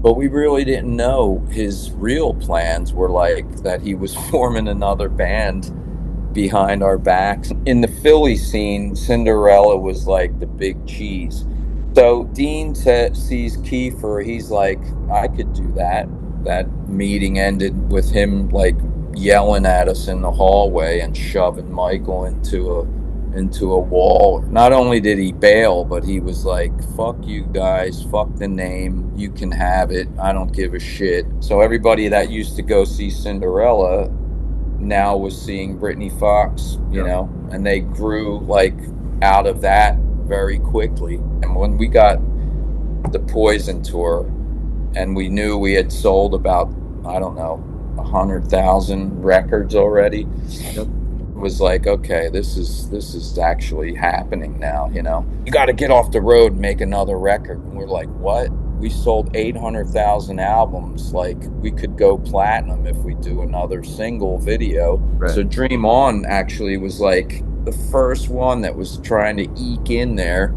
but we really didn't know his real plans were like that he was forming another band behind our backs. In the Philly scene, Cinderella was like the big cheese. So Dean sees Kiefer. He's like, I could do that. That meeting ended with him like yelling at us in the hallway and shoving Michael into a wall. Not only did he bail, but he was like, fuck you guys, fuck the name, you can have it, I don't give a shit. So everybody that used to go see Cinderella now was seeing Britny Fox, you know, and they grew like out of that very quickly. And when we got the Poison tour and we knew we had sold about, I don't know, 100,000 records already, was like, okay, this is actually happening now. You got to get off the road and make another record. And we're like, what? We sold 800,000 albums. Like, we could go platinum if we do another single video. Right. So Dream On actually was like the first one that was trying to eke in there.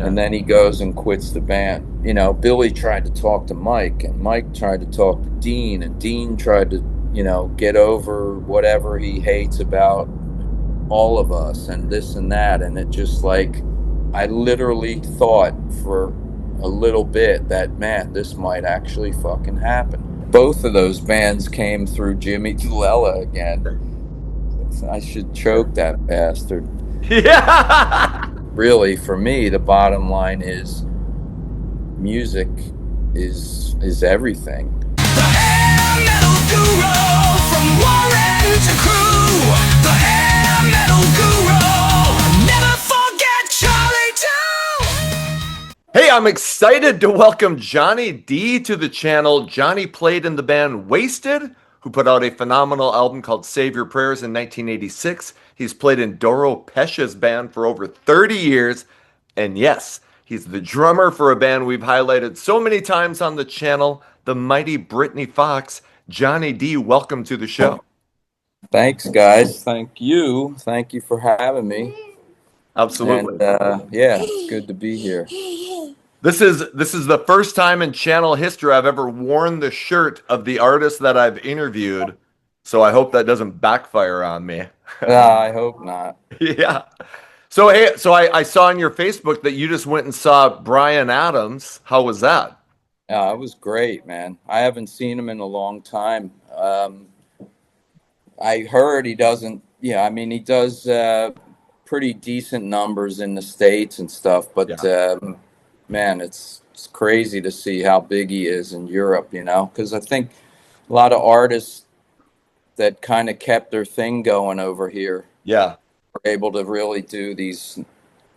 And then he goes and quits the band. Billy tried to talk to Mike, and Mike tried to talk to Dean, and Dean tried to get over whatever he hates about all of us and this and that. And it just like, I literally thought for a little bit that, man, this might actually fucking happen. Both of those bands came through Jimmy Dulella again. I should choke that bastard. Yeah. Really, for me, the bottom line is music is everything. The hair metal guru from Warren to Crew. The hair metal guru. Never forget Charlie too. Hey, I'm excited to welcome Johnny D to the channel. Johnny played in the band Wasted, who put out a phenomenal album called Save Your Prayers in 1986. He's played in Doro Pesha's band for over 30 years. And yes, he's the drummer for a band we've highlighted so many times on the channel, the mighty Britny Fox. Johnny D, welcome to the show. Thanks, guys. Thank you. Thank you for having me. Absolutely. And yeah, it's good to be here. This is the first time in channel history I've ever worn the shirt of the artist that I've interviewed. So I hope that doesn't backfire on me. I hope not. Yeah. So hey, I saw on your Facebook that you just went and saw Bryan Adams. How was that? Yeah, it was great, man. I haven't seen him in a long time. I heard he doesn't. Yeah, I mean, he does pretty decent numbers in the States and stuff. But man, it's crazy to see how big he is in Europe. Because I think a lot of artists that kind of kept their thing going over here, were able to really do these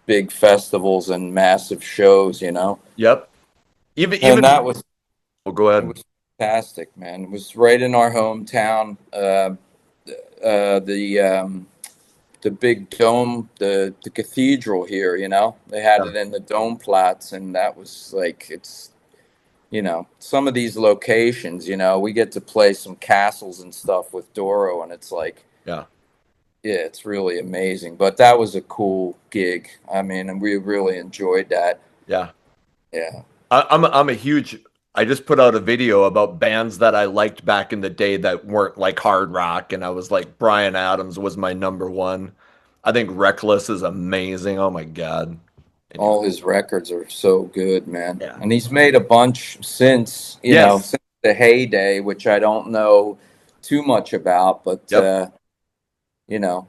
big festivals and massive shows. Yep. And that was. Oh, go ahead. It was fantastic, man. It was right in our hometown. The big dome, the cathedral here. They had it in the Dome Platz, and that was like, it's. Some of these locations, we get to play some castles and stuff with Doro, and it's like, yeah, it's really amazing. But that was a cool gig. I mean, and we really enjoyed that. Yeah. Yeah. I'm a huge. I just put out a video about bands that I liked back in the day that weren't like hard rock, and I was like, Bryan Adams was my number one. I think Reckless is amazing. Oh my God. All his records are so good, man. Yeah. And he's made a bunch since, since the heyday, which I don't know too much about, but,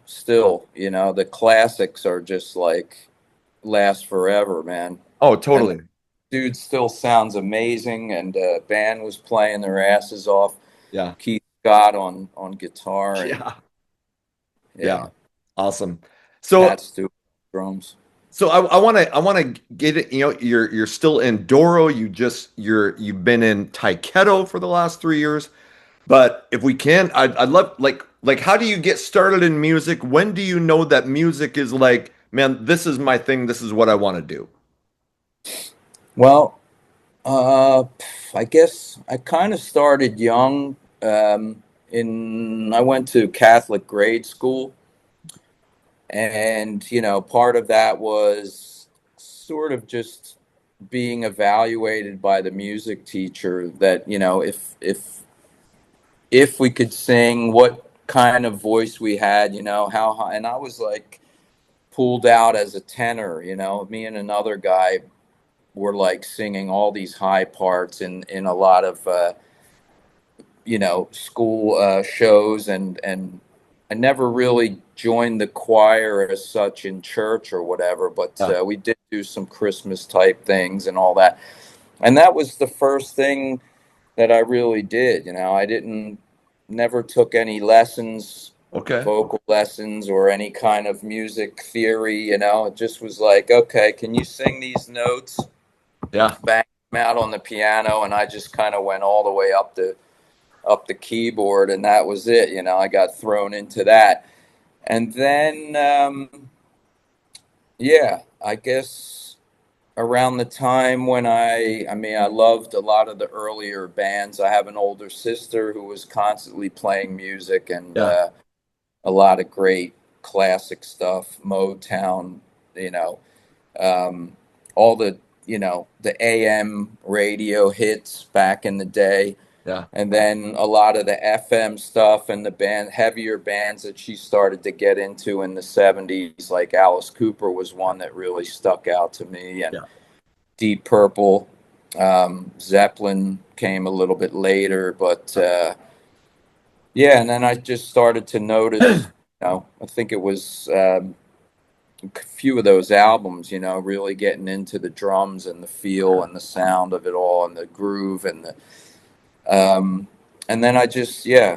still, the classics are just like last forever, man. Oh, totally. And dude still sounds amazing, and band was playing their asses off. Yeah. Keith Scott on guitar. And, yeah. Awesome. So Pat Stewart drums. So I want to get it. You're still in Doro. You've been in Tyketto for the last 3 years. But if we can, I'd love like how do you get started in music? When do you know that music is like, man, this is my thing. This is what I want to do. Well, I guess I kind of started young. I went to Catholic grade school. And, part of that was sort of just being evaluated by the music teacher that, if we could sing, what kind of voice we had, how high. And I was like pulled out as a tenor, me and another guy were like singing all these high parts in a lot of school shows, and I never really joined the choir as such in church or whatever, but Yeah. we did do some Christmas type things and all that. And that was the first thing that I really did. I didn't never took any lessons, Okay. vocal lessons or any kind of music theory. It just was like, okay, can you sing these notes? Yeah. Bang them out on the piano, and I just kind of went all the way up the keyboard, and that was it. I got thrown into that, and then yeah, I guess around the time when I loved a lot of the earlier bands. I have an older sister who was constantly playing music, and Yeah. a lot of great classic stuff, Motown, you know, um, all the AM radio hits back in the day. Yeah. And then a lot of the FM stuff and the heavier bands that she started to get into in the 70s, like Alice Cooper was one that really stuck out to me, and Yeah. Deep Purple. Zeppelin came a little bit later, but yeah, and then I just started to notice, I think it was a few of those albums, really getting into the drums and the feel and the sound of it all and the groove um, and then yeah,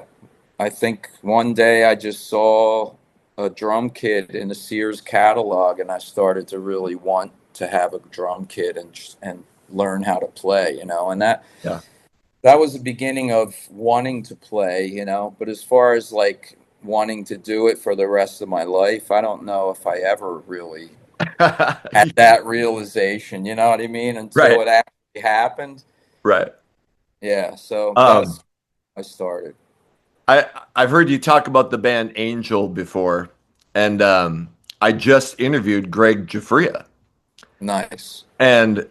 I think one day I just saw a drum kit in the Sears catalog, and I started to really want to have a drum kit and learn how to play, and Yeah. that was the beginning of wanting to play, but as far as like wanting to do it for the rest of my life, I don't know if I ever really had that realization, you know what I mean, until Right. it actually happened. Right. Yeah, so Um, that's I started. I've heard you talk about the band Angel before, and I just interviewed Greg Jafria, Nice. and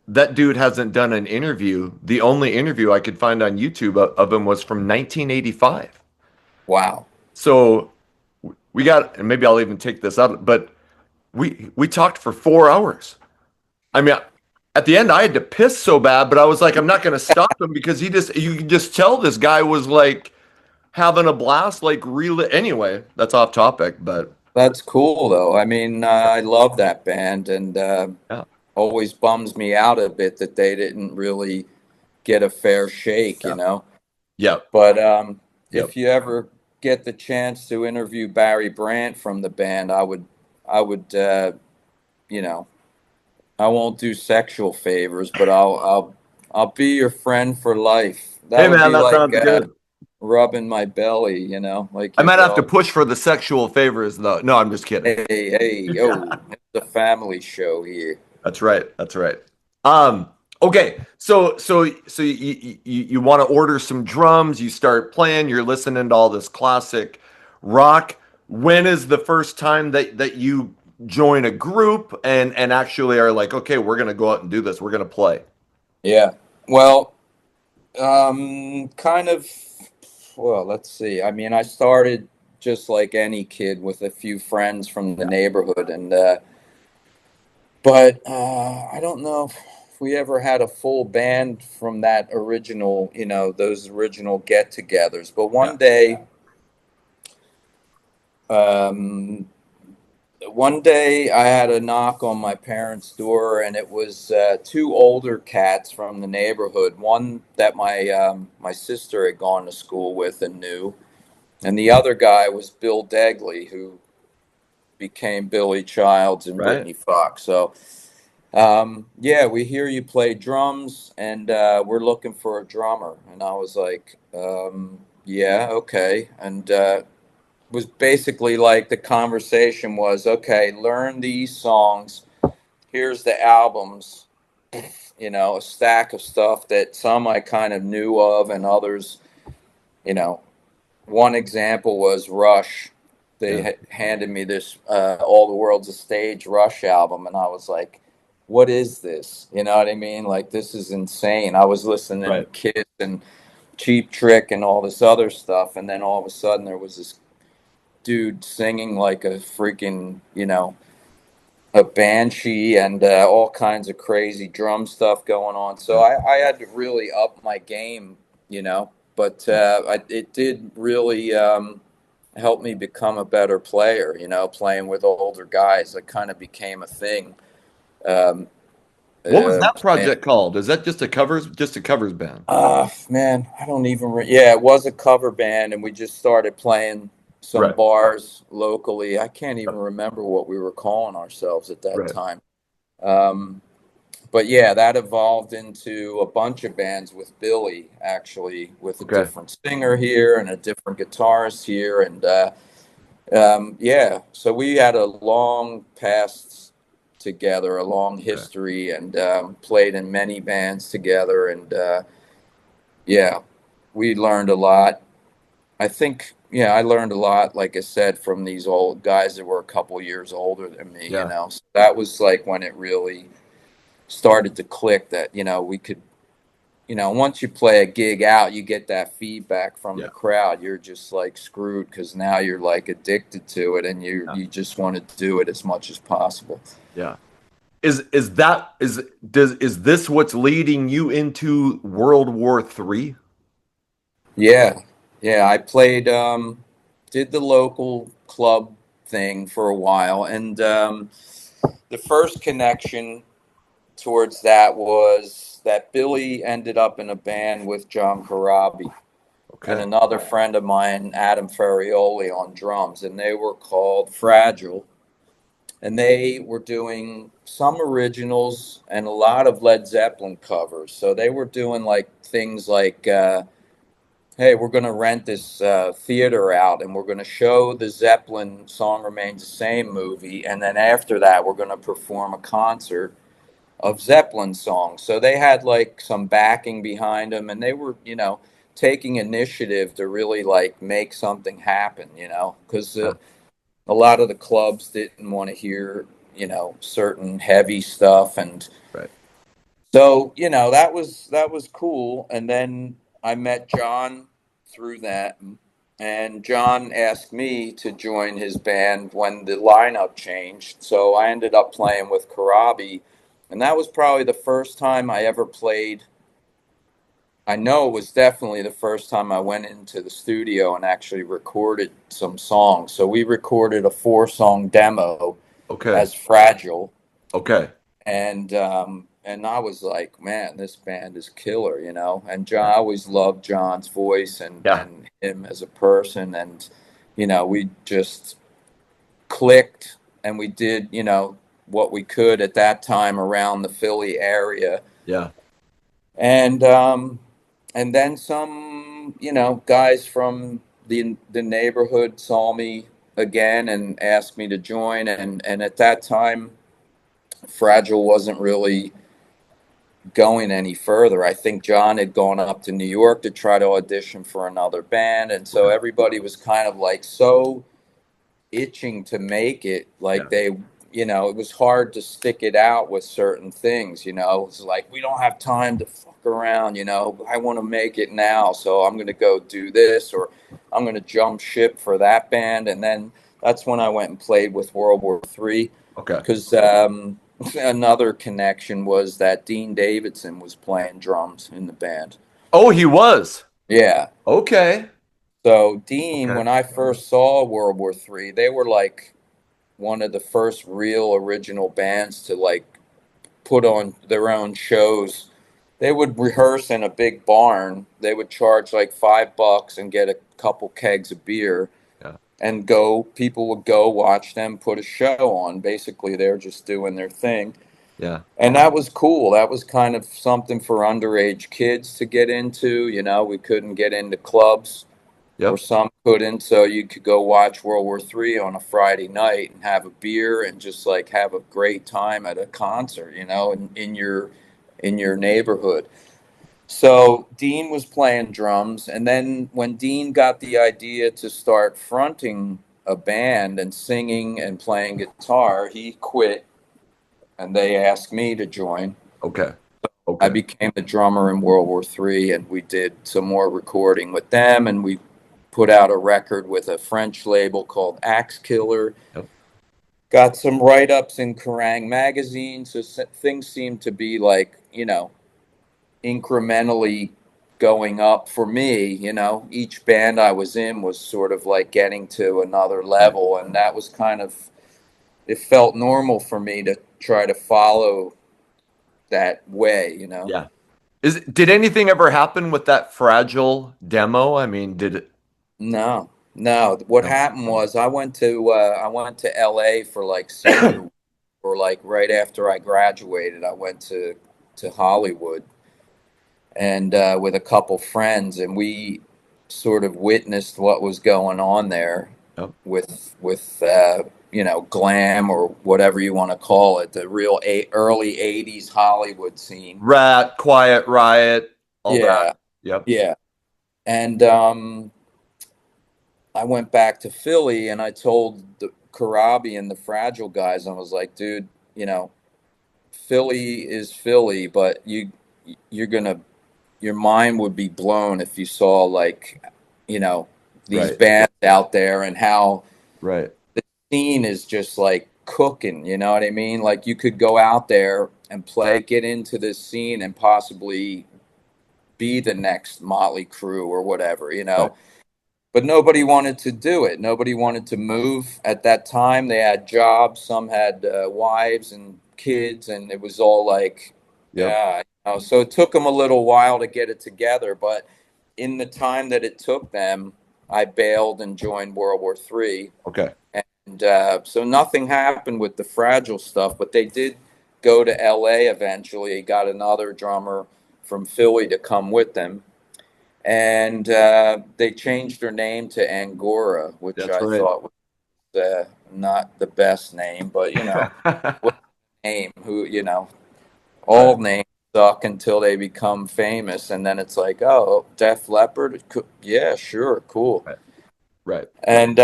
that dude hasn't done an interview. The only interview I could find on YouTube of him was from 1985. Wow. So we got, and maybe I'll even take this out, but we talked for 4 hours. I mean, at the end, I had to piss so bad, but I was like, I'm not going to stop him because you can just tell this guy was like having a blast, like really. Anyway, that's off topic, but That's cool though. I mean, I love that band, and yeah, always bums me out a bit that they didn't really get a fair shake, yeah, yep, But yep. if you ever get the chance to interview Barry Brandt from the band, I would, you know, I won't do sexual favors, but I'll be your friend for life. That Hey, would man, be that like sounds good. rubbing my belly, like I you might say, have to oh, push for the sexual favors, though. No, I'm just kidding. hey, hey, yo, it's a family show here. That's right. That's right. Um, okay. So you want to order some drums, you start playing, you're listening to all this classic rock. When is the first time that you join a group and actually are like, okay, we're gonna go out and do this. We're gonna play. Yeah. Well, kind of. Well, let's see. I mean, I started just like any kid with a few friends from the Yeah. neighborhood, and but I don't know if we ever had a full band from that original, those original get-togethers. But Yeah. um, one day I had a knock on my parents' door, and it was two older cats from the neighborhood. One that my sister had gone to school with and knew, and the other guy was Bill Degley, who became Billy Childs and Right. Britny Fox. So, yeah, we hear you play drums, and we're looking for a drummer. And I was like, yeah, okay. And was basically like the conversation was, okay, learn these songs. Here's the albums, a stack of stuff that some I kind of knew of, and others, you know, one example was Rush. They Yeah. had handed me this All the World's a Stage Rush album, and I was like, what is this? You know what I mean? Like, this is insane. I was listening to Right. Kiss and Cheap Trick and all this other stuff, and then all of a sudden there was this dude singing like a freaking, a banshee and all kinds of crazy drum stuff going on. So Yeah. I had to really up my game, but Yeah. it did really help me become a better player, playing with older guys. It kind of became a thing. Um, What was that Playing. project called? Is that just a covers band? Man, I don't even. Yeah, it was a cover band, and we just started playing some Right. bars locally. I can't even remember what we were calling ourselves at that Right. time. Um, but yeah, that evolved into a bunch of bands with Billy, actually, with a Okay. different singer here and a different guitarist here, and yeah. So we had a long past together, a long Okay. history, and played in many bands together, and yeah, we learned a lot. I think, yeah, I learned a lot, like I said, from these old guys that were a couple years older than me, Yeah. So that was like when it really started to click that, we could, once you play a gig out, you get that feedback from the Yeah. crowd. You're just like screwed because now you're like addicted to it and you Yeah. you just want to do it as much as possible. Yeah. Is that is this what's leading you into World War III? Yeah. Yeah, I played did the local club thing for a while, and the first connection towards that was that Billy ended up in a band with John Corabi and Okay. another friend of mine, Adam Ferrioli, on drums, and they were called Fragile. And they were doing some originals and a lot of Led Zeppelin covers. So they were doing like things like, hey, we're going to rent this theater out and we're going to show the Zeppelin Song Remains the Same movie. And then after that, we're going to perform a concert of Zeppelin songs. So they had like some backing behind them, and they were, taking initiative to really like make something happen, because Yeah. a lot of the clubs didn't want to hear, certain heavy stuff, and Right. so that was cool. And then I met John through that, and John asked me to join his band when the lineup changed. So I ended up playing with Karabi, and that was probably the first time I ever played. I know it was definitely the first time I went into the studio and actually recorded some songs. So we recorded a 4-song demo Okay. as Fragile, Okay. and I was like, man, this band is killer, And John, Yeah. I always loved John's voice and Yeah. and him as a person, and we just clicked, and we did what we could at that time around the Philly area, Yeah. and and then some guys from the neighborhood saw me again and asked me to join, and at that time Fragile wasn't really going any further. I think John had gone up to New York to try to audition for another band, and so Okay. everybody was kind of like so itching to make it. Like Yeah. they, it was hard to stick it out with certain things. It's like we don't have time to fuck around. I want to make it now, so I'm going to go do this, or I'm going to jump ship for that band, and then that's when I went and played with World War III, Okay. because another connection was that Dean Davidson was playing drums in the band. Oh, he was. Yeah. Okay. So Dean, Okay. when I first saw World War III, they were like one of the first real original bands to like put on their own shows. They would rehearse in a big barn. They would charge like $5 and get a couple kegs of beer Yeah. and go. People would go watch them put a show on. Basically, they're just doing their thing. Yeah. And that was cool. That was kind of something for underage kids to get into. We couldn't get into clubs, or Yep. some couldn't. So you could go watch World War III on a Friday night and have a beer and just like have a great time at a concert, in your neighborhood. So Dean was playing drums, and then when Dean got the idea to start fronting a band and singing and playing guitar, he quit and they asked me to join. Okay. I Okay. became the drummer in World War III, and we did some more recording with them, and we put out a record with a French label called Axe Killer. Yep. Got some write-ups in Kerrang magazine, so things seem to be like, incrementally going up for me. Each band I was in was sort of like getting to another Right. level, and that was kind of, it felt normal for me to try to follow that way. Yeah. Did anything ever happen with that Fragile demo? I mean, did it? No, no. What No. happened was I went to LA for like senior, or like right after I graduated. I went to Hollywood, and with a couple friends, and we sort of witnessed what was going on there Yep. with glam, or whatever you want to call it, the real early '80s Hollywood scene. Rat, Quiet Riot, all that. Yeah, Yep. yeah. And I went back to Philly, and I told the Karabi and the Fragile guys, I was like, dude, Philly is Philly, but you're gonna your mind would be blown if you saw, like, you know these Right. bands out there, and how Right. the scene is just like cooking. You know what I mean? Like, you could go out there and play, get into this scene, and possibly be the next Motley Crue or whatever. Right. But nobody wanted to do it. Nobody wanted to move at that time. They had jobs. Some had wives and kids, and it was all like, Yep. So it took them a little while to get it together. But in the time that it took them, I bailed and joined World War III. Okay. And so nothing happened with the Fragile stuff, but they did go to LA eventually. Got another drummer from Philly to come with them, and they changed their name to Angora, which That's I right. thought was not the best name, but what name? All Right. names suck until they become famous, and then it's like, oh, Def Leppard, yeah, sure, cool. Right. Right. And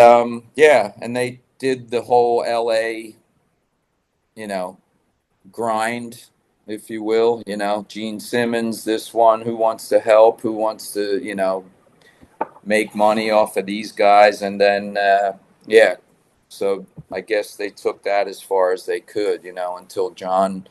yeah, and they did the whole LA, you know, grind, if you will. Gene Simmons, this one, who wants to help, who wants to, make money off of these guys, and then yeah, so I guess they took that as far as they could, until John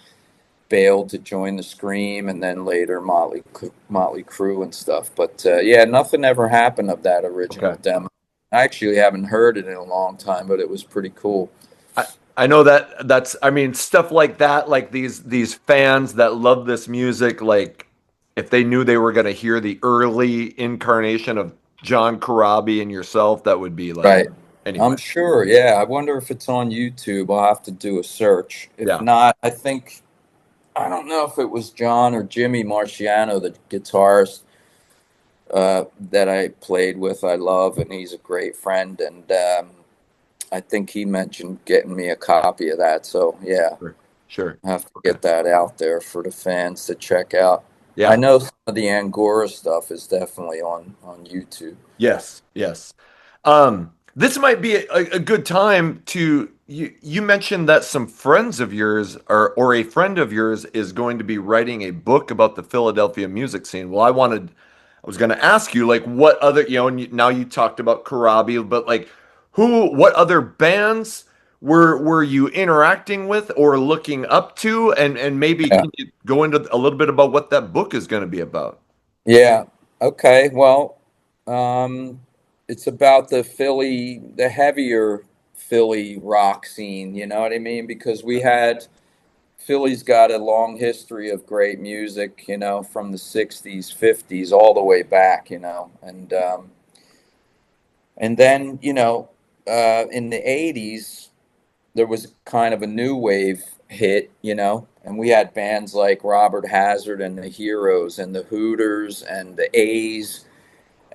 bailed to join the Scream, and then later Motley Crue and stuff. But yeah, nothing ever happened of that Okay. original demo. I actually haven't heard it in a long time, but it was pretty cool. I, I know that's I mean stuff like that, like these fans that love this music, like if they knew they were going to hear the early incarnation of John Corabi and yourself, that would be like Right. anyway. I'm sure. Yeah, I wonder if it's on YouTube. I'll have to do a search. If Yeah. not, I don't know if it was John or Jimmy Marciano, the guitarist that I played with. I love, and he's a great friend. And I think he mentioned getting me a copy of that. So yeah, Sure. Sure. I have to Okay. get that out there for the fans to check out. I Yeah. know some of the Angora stuff is definitely on YouTube. Yes, yes. This might be a good time to you mentioned that some friends of yours or a friend of yours is going to be writing a book about the Philadelphia music scene. Well, I was going to ask you like what other, and now you talked about Karabi, but like what other bands were you interacting with or looking up to, and maybe Yeah. can you go into a little bit about what that book is going to be about? Yeah. Okay. Well, um, it's about the heavier Philly rock scene. You know what I mean? Because Philly's got a long history of great music, from the '60s, '50s, all the way back, and then, in the '80s, there was kind of a new wave hit, and we had bands like Robert Hazard and the Heroes and the Hooters and the A's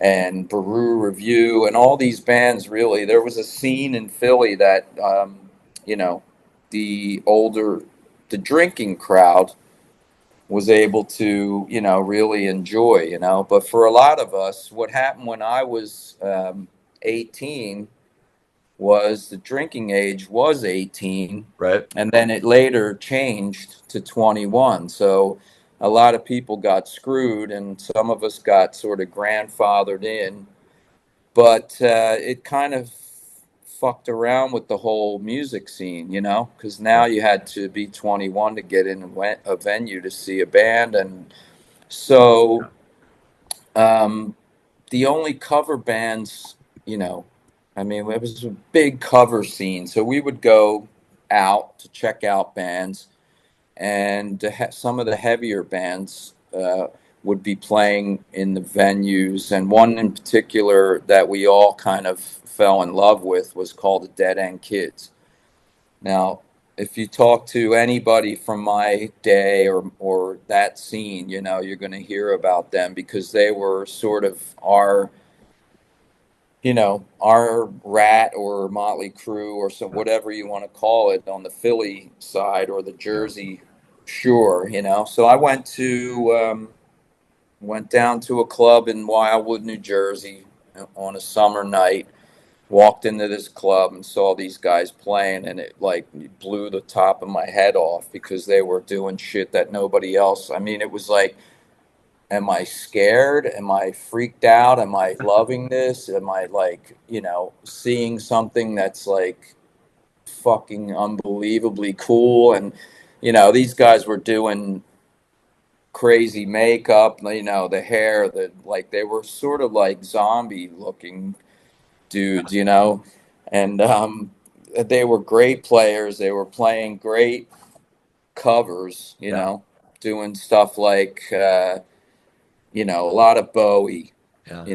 and Baru Review and all these bands. Really, there was a scene in Philly that, you know, the older, the drinking crowd was able to, really enjoy, But for a lot of us, what happened when I was 18, was the drinking age was 18, Right. and then it later changed to 21. So a lot of people got screwed, and some of us got sort of grandfathered in. But it kind of fucked around with the whole music scene, because now Yeah. you had to be 21 to get in a venue to see a band. And so um, the only cover bands, you know, I mean, it was a big cover scene. So we would go out to check out bands, and some of the heavier bands would be playing in the venues. And one in particular that we all kind of fell in love with was called the Dead End Kids. Now, if you talk to anybody from my day or that scene, you're going to hear about them because they were sort of our Rat or Motley Crue or some Yeah. whatever you want to call it on the Philly side or the Yeah. Jersey Shore. So I went down to a club in Wildwood, New Jersey on a summer night. Walked into this club and saw these guys playing, and it like blew the top of my head off because they were doing shit that nobody else. I mean, it was like, am I scared? Am I freaked out? Am I loving this? Am I like, seeing something that's like fucking unbelievably cool? And, these guys were doing crazy makeup, the hair, they were sort of like zombie looking dudes, and they were great players. They were playing great covers, Yeah. doing stuff like, a lot of Bowie, Yeah.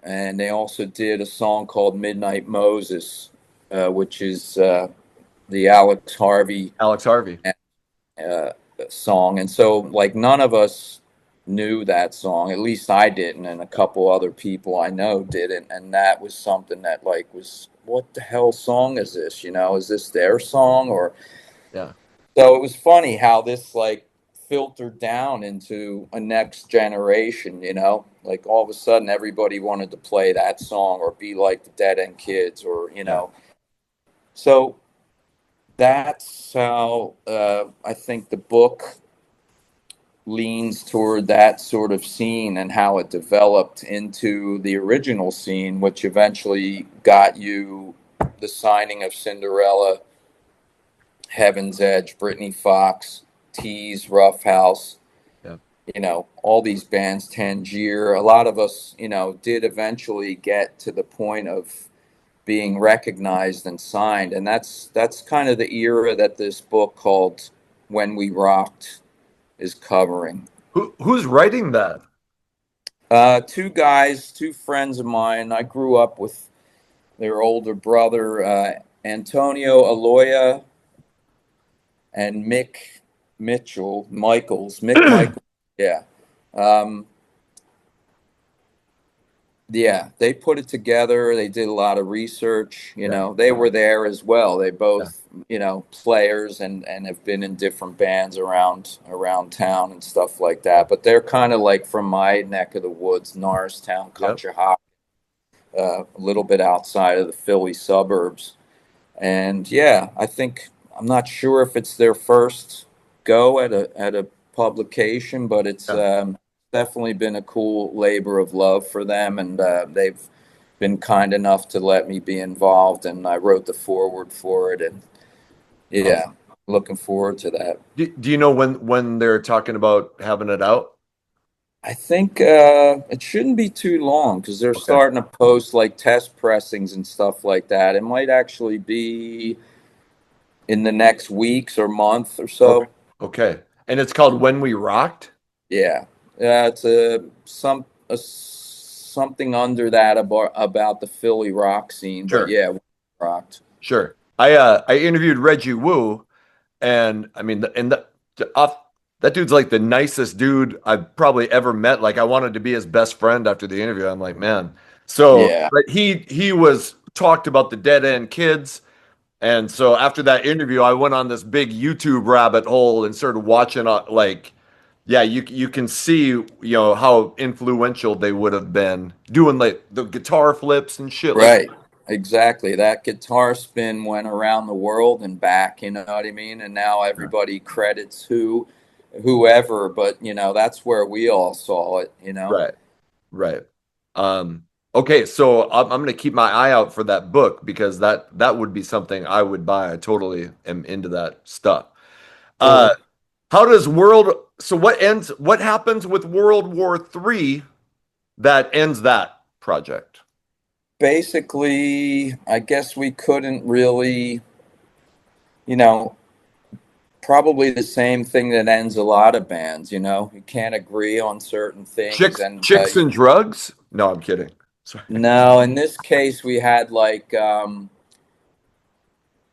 and they also did a song called Midnight Moses, which is the Alex Harvey Alex Harvey. uh, song. And so, like, none of us knew that song. At least I didn't, and a couple other people I know didn't. And that was something that, like, was what the hell song is this? Is this their song? Or Yeah. so it was funny how this, like, filtered down into a next generation, like all of a sudden everybody wanted to play that song or be like the Dead End Kids or, Yeah. so that's how I think the book leans toward that sort of scene and how it developed into the original scene, which eventually got you the signing of Cinderella, Heaven's Edge, Britny Fox, Tease, Rough House, Yeah. all these bands, Tangier. A lot of us, did eventually get to the point of being recognized and signed. And that's kind of the era that this book called When We Rocked is covering. Who's writing that? Two guys, two friends of mine. I grew up with their older brother, Antonio Aloya and Mick Michaels. Yeah. Um, yeah, they put it together. They did a lot of research. Yeah. They were there as well. They Yeah. both, players and have been in different bands around town and stuff like that. But they're kind of like from my neck of the woods, Norristown, Yep. Conshohocken, a little bit outside of the Philly suburbs. And yeah, I'm not sure if it's their first go at a publication, but it's Yeah. definitely been a cool labor of love for them, and they've been kind enough to let me be involved, and I wrote the foreword for it, and yeah, Awesome. looking forward to that. Do you know when they're talking about having it out? I think it shouldn't be too long because they're Okay. starting to post like test pressings and stuff like that. It might actually be in the next weeks or month or Okay. so. Okay. And it's called When We Rocked? Yeah, yeah, it's something under that about the Philly rock scene, but Sure. yeah, we rocked. Sure. I interviewed Reggie Wu, and I mean the off that dude's like the nicest dude I've probably ever met. Like I wanted to be his best friend after the interview. I'm like, man. So, Yeah, but he was talked about the Dead End Kids. And so after that interview, I went on this big YouTube rabbit hole and started watching like yeah, you can see, how influential they would have been doing like the guitar flips and shit like right. exactly. That guitar spin went around the world and back, you know what I mean? And now Yeah. everybody credits whoever, but that's where we all saw it, Right. Right. Um, okay, so I'm going to keep my eye out for that book because that would be something I would buy. I totally am into that stuff. Uh, Cool. how does what happens with World War III that ends that project? Basically, I guess we couldn't really, you know, probably the same thing that ends a lot of bands, you can't agree on certain things. And Chicks and drugs? No, I'm kidding. Sorry. no, in this case, we had like a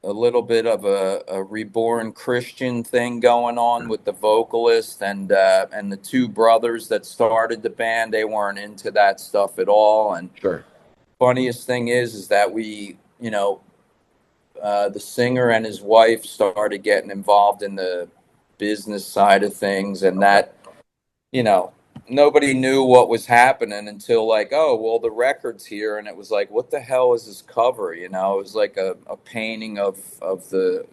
little bit of a reborn Christian thing going on with the vocalist and the two brothers that started the band. They weren't into that stuff at all. And Sure. funniest thing is that the singer and his wife started getting involved in the business side of things, and Okay. that you know, nobody knew what was happening until like, oh, well, the record's here, and it was like, what the hell is this cover? It was like a painting of the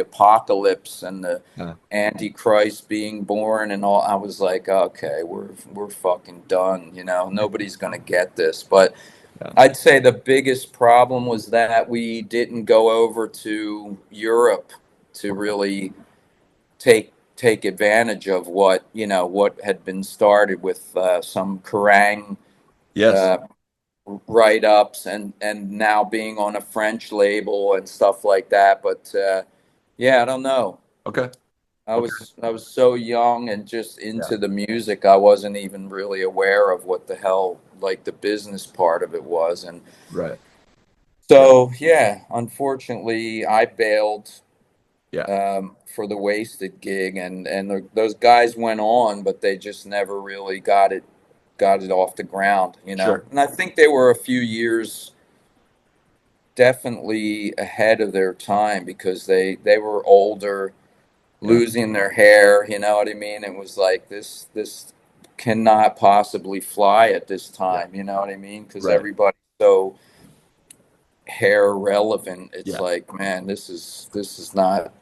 apocalypse and the Yeah. Antichrist being born and all. I was like, okay, we're fucking done. Nobody's gonna get this. But Yeah. I'd say the biggest problem was that we didn't go over to Europe to really take advantage of what had been started with some Kerrang Yes. uh, write ups and now being on a French label and stuff like that. But yeah, I don't know. Okay. I Okay. was I was so young and just Yeah. into the music. I wasn't even really aware of what the hell like the business part of it was. And Right. Yeah. so yeah, unfortunately, I bailed Yeah. for the wasted gig, and those guys went on, but they just never really got it off the ground, Sure. And I think they were a few years definitely ahead of their time because they were older, Yeah. losing their hair. You know what I mean? It was like this cannot possibly fly at this Yeah. time. You know what I mean? Because Right. everybody's so hair relevant. It's Yeah. like, man, this is not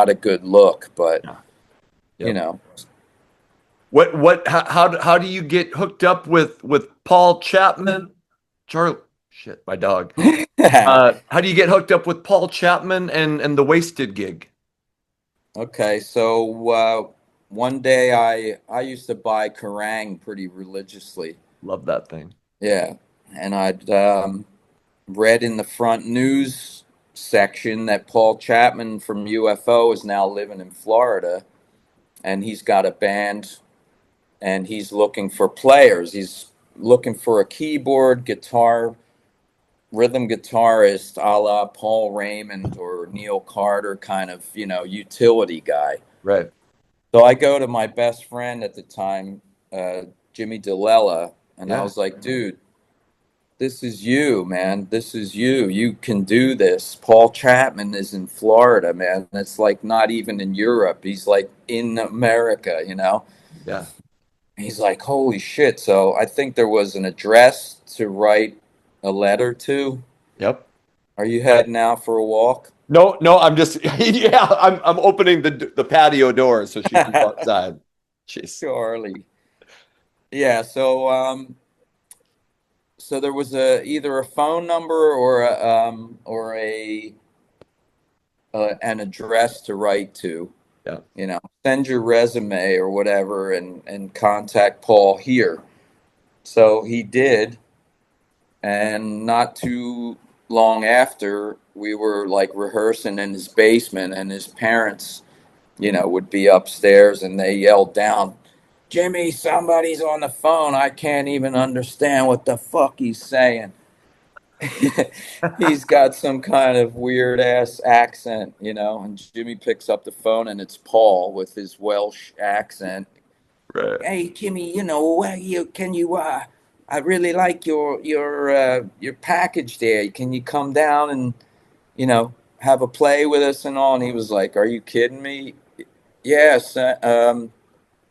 a good look, but Yeah. you Yep. know. How do you get hooked up with Paul Chapman? Charlie, shit, my dog. How do you get hooked up with Paul Chapman and the Wasted gig? Okay, so one day I used to buy Kerrang pretty religiously. Love that thing. Yeah, and I'd read in the front news section that Paul Chapman from UFO is now living in Florida, and he's got a band, and he's looking for players. He's looking for a keyboard, guitar, rhythm guitarist, a la Paul Raymond or Neil Carter, kind of utility guy. Right. So I go to my best friend at the time, Jimmy DeLella, and I Yeah. was like, dude, this is you, man. This is you. You can do this. Paul Chapman is in Florida, man. It's like not even in Europe. He's like in America. Yeah. He's like, holy shit. So I think there was an address to write a letter to. Yep. Are you heading out for a walk? No, no, I'm just yeah, I'm opening the patio door so she can go outside. Jeez. Charlie. Yeah, so there was either a phone number or an address to write to. Yeah. Send your resume or whatever, and contact Paul here. So he did, and not too long after, we were like rehearsing in his basement, and his parents, would be upstairs, and they yelled down, "Jimmy, somebody's on the phone. I can't even understand what the fuck he's saying." He's got some kind of weird ass accent. And Jimmy picks up the phone, and it's Paul with his Welsh accent. Right. Hey, Jimmy, I really like your package there. Can you come down and have a play with us and all? And he was like, "Are you kidding me? Yes,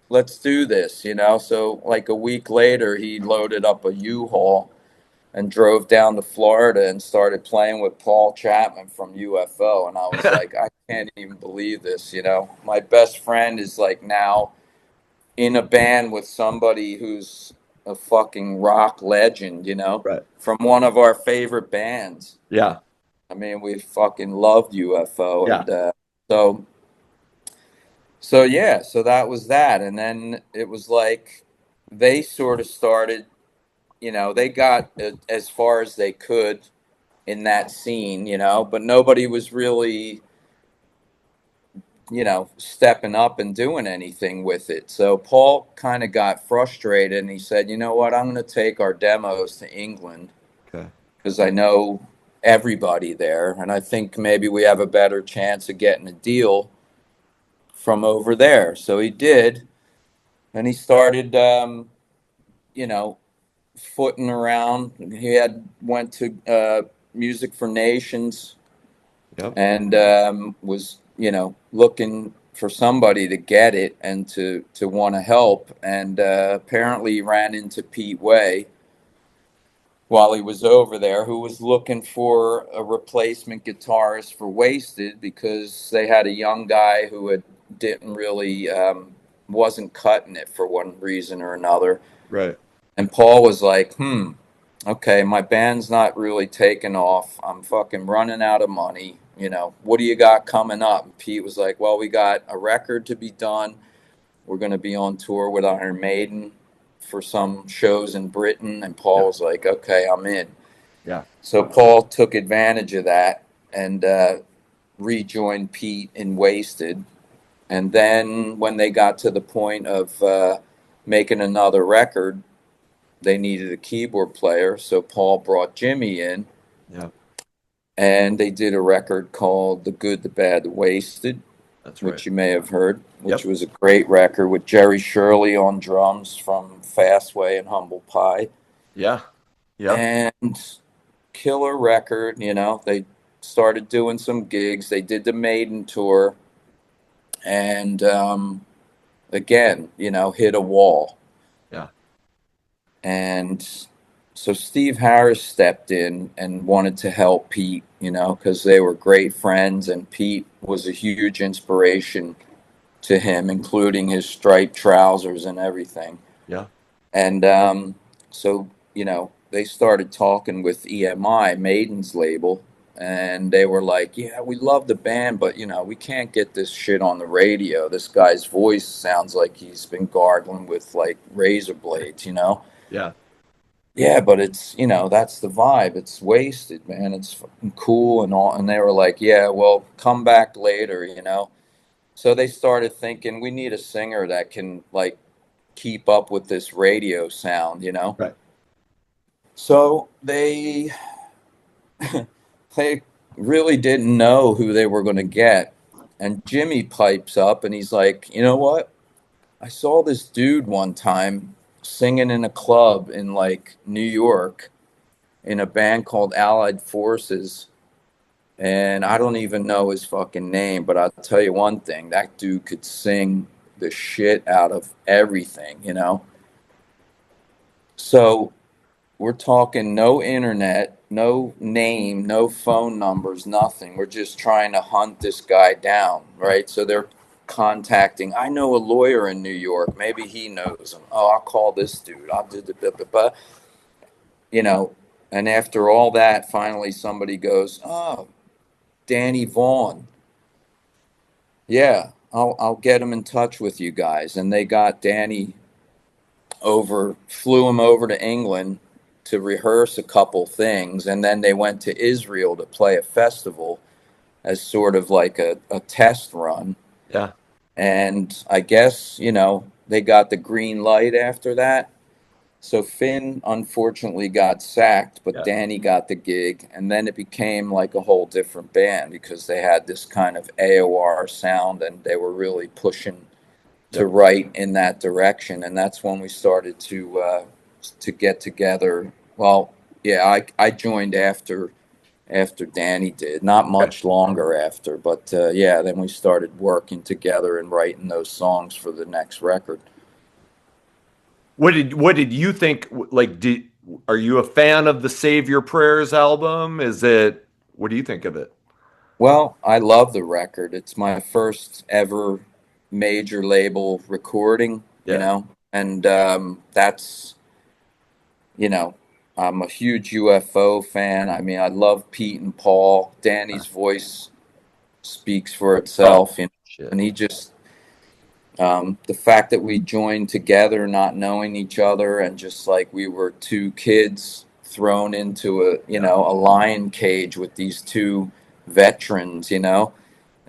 let's do this." So like a week later, he loaded up a U-Haul and drove down to Florida and started playing with Paul Chapman from UFO. And I was like, I can't even believe this. My best friend is like now in a band with somebody who's a fucking rock legend, Right. from one of our favorite bands. Yeah. I mean, we fucking loved UFO. Yeah. And so, so yeah, so that was that. And then it was like they sort of started, they got as far as they could in that scene, but nobody was really, stepping up and doing anything with it. So Paul kind of got frustrated and he said, you know what, I'm going to take our demos to England Okay. because I know everybody there. And I think maybe we have a better chance of getting a deal from over there. So he did. And he started, you know, footing around. He had went to Music for Nations Yep. and was looking for somebody to get it and to want to help, and apparently he ran into Pete Way while he was over there, who was looking for a replacement guitarist for Wasted because they had a young guy who didn't really wasn't cutting it for one reason or another. Right. And Paul was like, okay, my band's not really taking off. I'm fucking running out of money. What do you got coming up? And Pete was like, well, we got a record to be done. We're going to be on tour with Iron Maiden for some shows in Britain. And Paul Yeah. was like, okay, I'm in. Yeah. So Paul took advantage of that and rejoined Pete in Wasted. And then when they got to the point of making another record, they needed a keyboard player, so Paul brought Jimmy in, Yeah. and they did a record called The Good, the Bad, the Wasted, That's right. which you may have heard, which Yep. was a great record with Jerry Shirley on drums from Fastway and Humble Pie. Yeah. Yep. And killer record, they started doing some gigs. They did the Maiden tour, and again, hit a wall. Yeah. And so Steve Harris stepped in and wanted to help Pete, because they were great friends, and Pete was a huge inspiration to him, including his striped trousers and everything. Yeah. And so, they started talking with EMI, Maiden's label, and they were like, yeah, we love the band, but, we can't get this shit on the radio. This guy's voice sounds like he's been gargling with, like, razor blades. Yeah. Yeah, but it's, that's the vibe. It's Wasted, man. It's fucking cool and all. And they were like, yeah, well, come back later. So they started thinking we need a singer that can like keep up with this radio sound. Right. So they really didn't know who they were going to get. And Jimmy pipes up and he's like, you know what? I saw this dude one time singing in a club in like New York in a band called Allied Forces. And I don't even know his fucking name, but I'll tell you one thing, that dude could sing the shit out of everything. So we're talking no internet, no name, no phone numbers, nothing. We're just trying to hunt this guy down, right? So they're contacting. I know a lawyer in New York. Maybe he knows him. Oh, I'll call this dude. I'll do the blah, blah, blah. You know, and after all that, finally somebody goes, "Oh, Danny Vaughn. Yeah, I'll get him in touch with you guys." And they got Danny flew him over to England to rehearse a couple things, and then they went to Israel to play a festival as sort of like a test run. Yeah. And I guess, they got the green light after that. So Finn unfortunately got sacked, but Yeah. Danny got the gig, and then it became like a whole different band because they had this kind of AOR sound, and they were really pushing to Yep. write in that direction, and that's when we started to get together. Well, yeah, I joined after Danny did, not Okay. much longer after, but yeah, then we started working together and writing those songs for the next record. What did you think? Like, Are you a fan of the Save Your Prayers album? Is it, what do you think of it? Well, I love the record. It's my first ever major label recording, Yeah, and that's, you know, I'm a huge UFO fan. I mean, I love Pete and Paul. Danny's voice speaks for oh itself, shit, and he just, the fact that we joined together, not knowing each other, and just like we were two kids thrown into yeah, a lion cage with these two veterans, and yeah,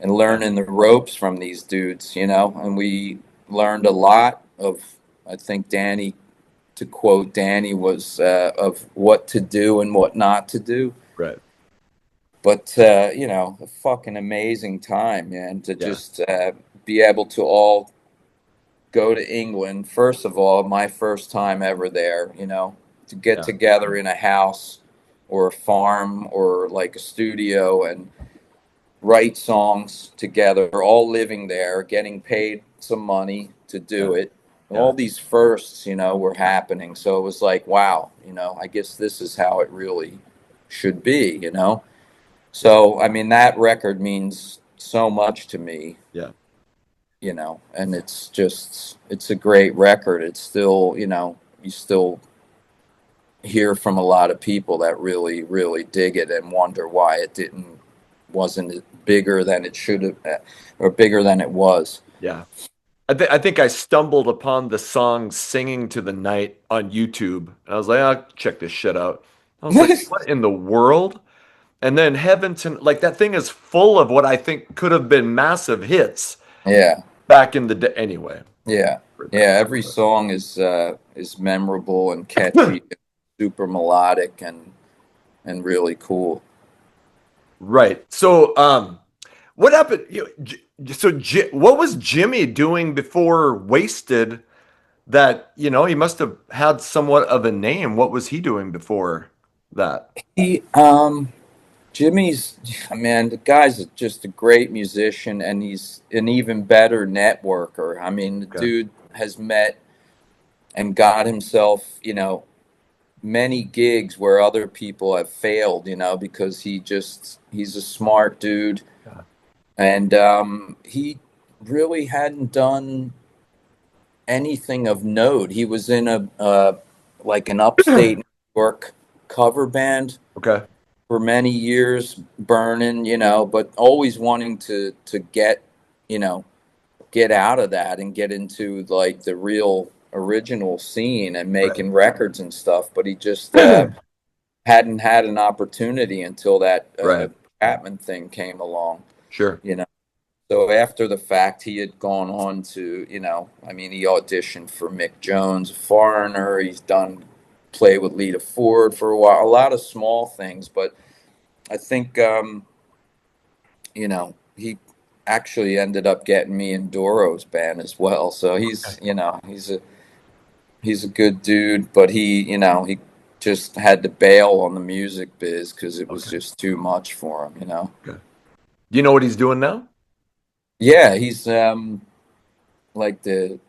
learning the ropes from these dudes, and we learned a lot of, I think Danny, to quote Danny, was of what to do and what not to do. right, But a fucking amazing time, man, to yeah, just be able to all go to England. First of all, my first time ever there, to get yeah, together in a house or a farm or like a studio and write songs together, all living there, getting paid some money to yeah, do it. yeah, All these firsts, were happening. So it was like, wow, I guess this is how it really should be. yeah, So, I mean, that record means so much to me, yeah. and it's a great record. It's still, you still hear from a lot of people that really, really dig it and wonder why wasn't bigger than it should have, or bigger than it was. Yeah. I think I stumbled upon the song Singing to the Night on YouTube. And I was like, I'll check this shit out. I was like, what in the world? And then Heaven to, like, that thing is full of what I think could have been massive hits Yeah, back in the day. Anyway, yeah, we're yeah. back. Every song is memorable and catchy, super melodic and really cool. Right. So, what happened? What was Jimmy doing before Wasted that, he must have had somewhat of a name. What was he doing before that? He Jimmy's, man, the guy's just a great musician, and he's an even better networker. I mean, the Okay. dude has met and got himself, many gigs where other people have failed, because he's a smart dude, Yeah. and he really hadn't done anything of note. He was in a like an upstate New York cover band Okay. for many years, burning, but always wanting to you know, get out of that and get into like the real original scene and Right. making records and stuff. But he just hadn't had an opportunity until that Right. Chapman thing came along, Sure. you know. So after the fact, he had gone on to, I mean, he auditioned for Mick Jones, Foreigner. He's done play with Lita Ford for a while, a lot of small things, but I think he actually ended up getting me in Doro's band as well. So Okay. he's a good dude, but he just had to bail on the music biz because it was Okay. just too much for him. Okay. Do you know what he's doing now? Yeah, he's like the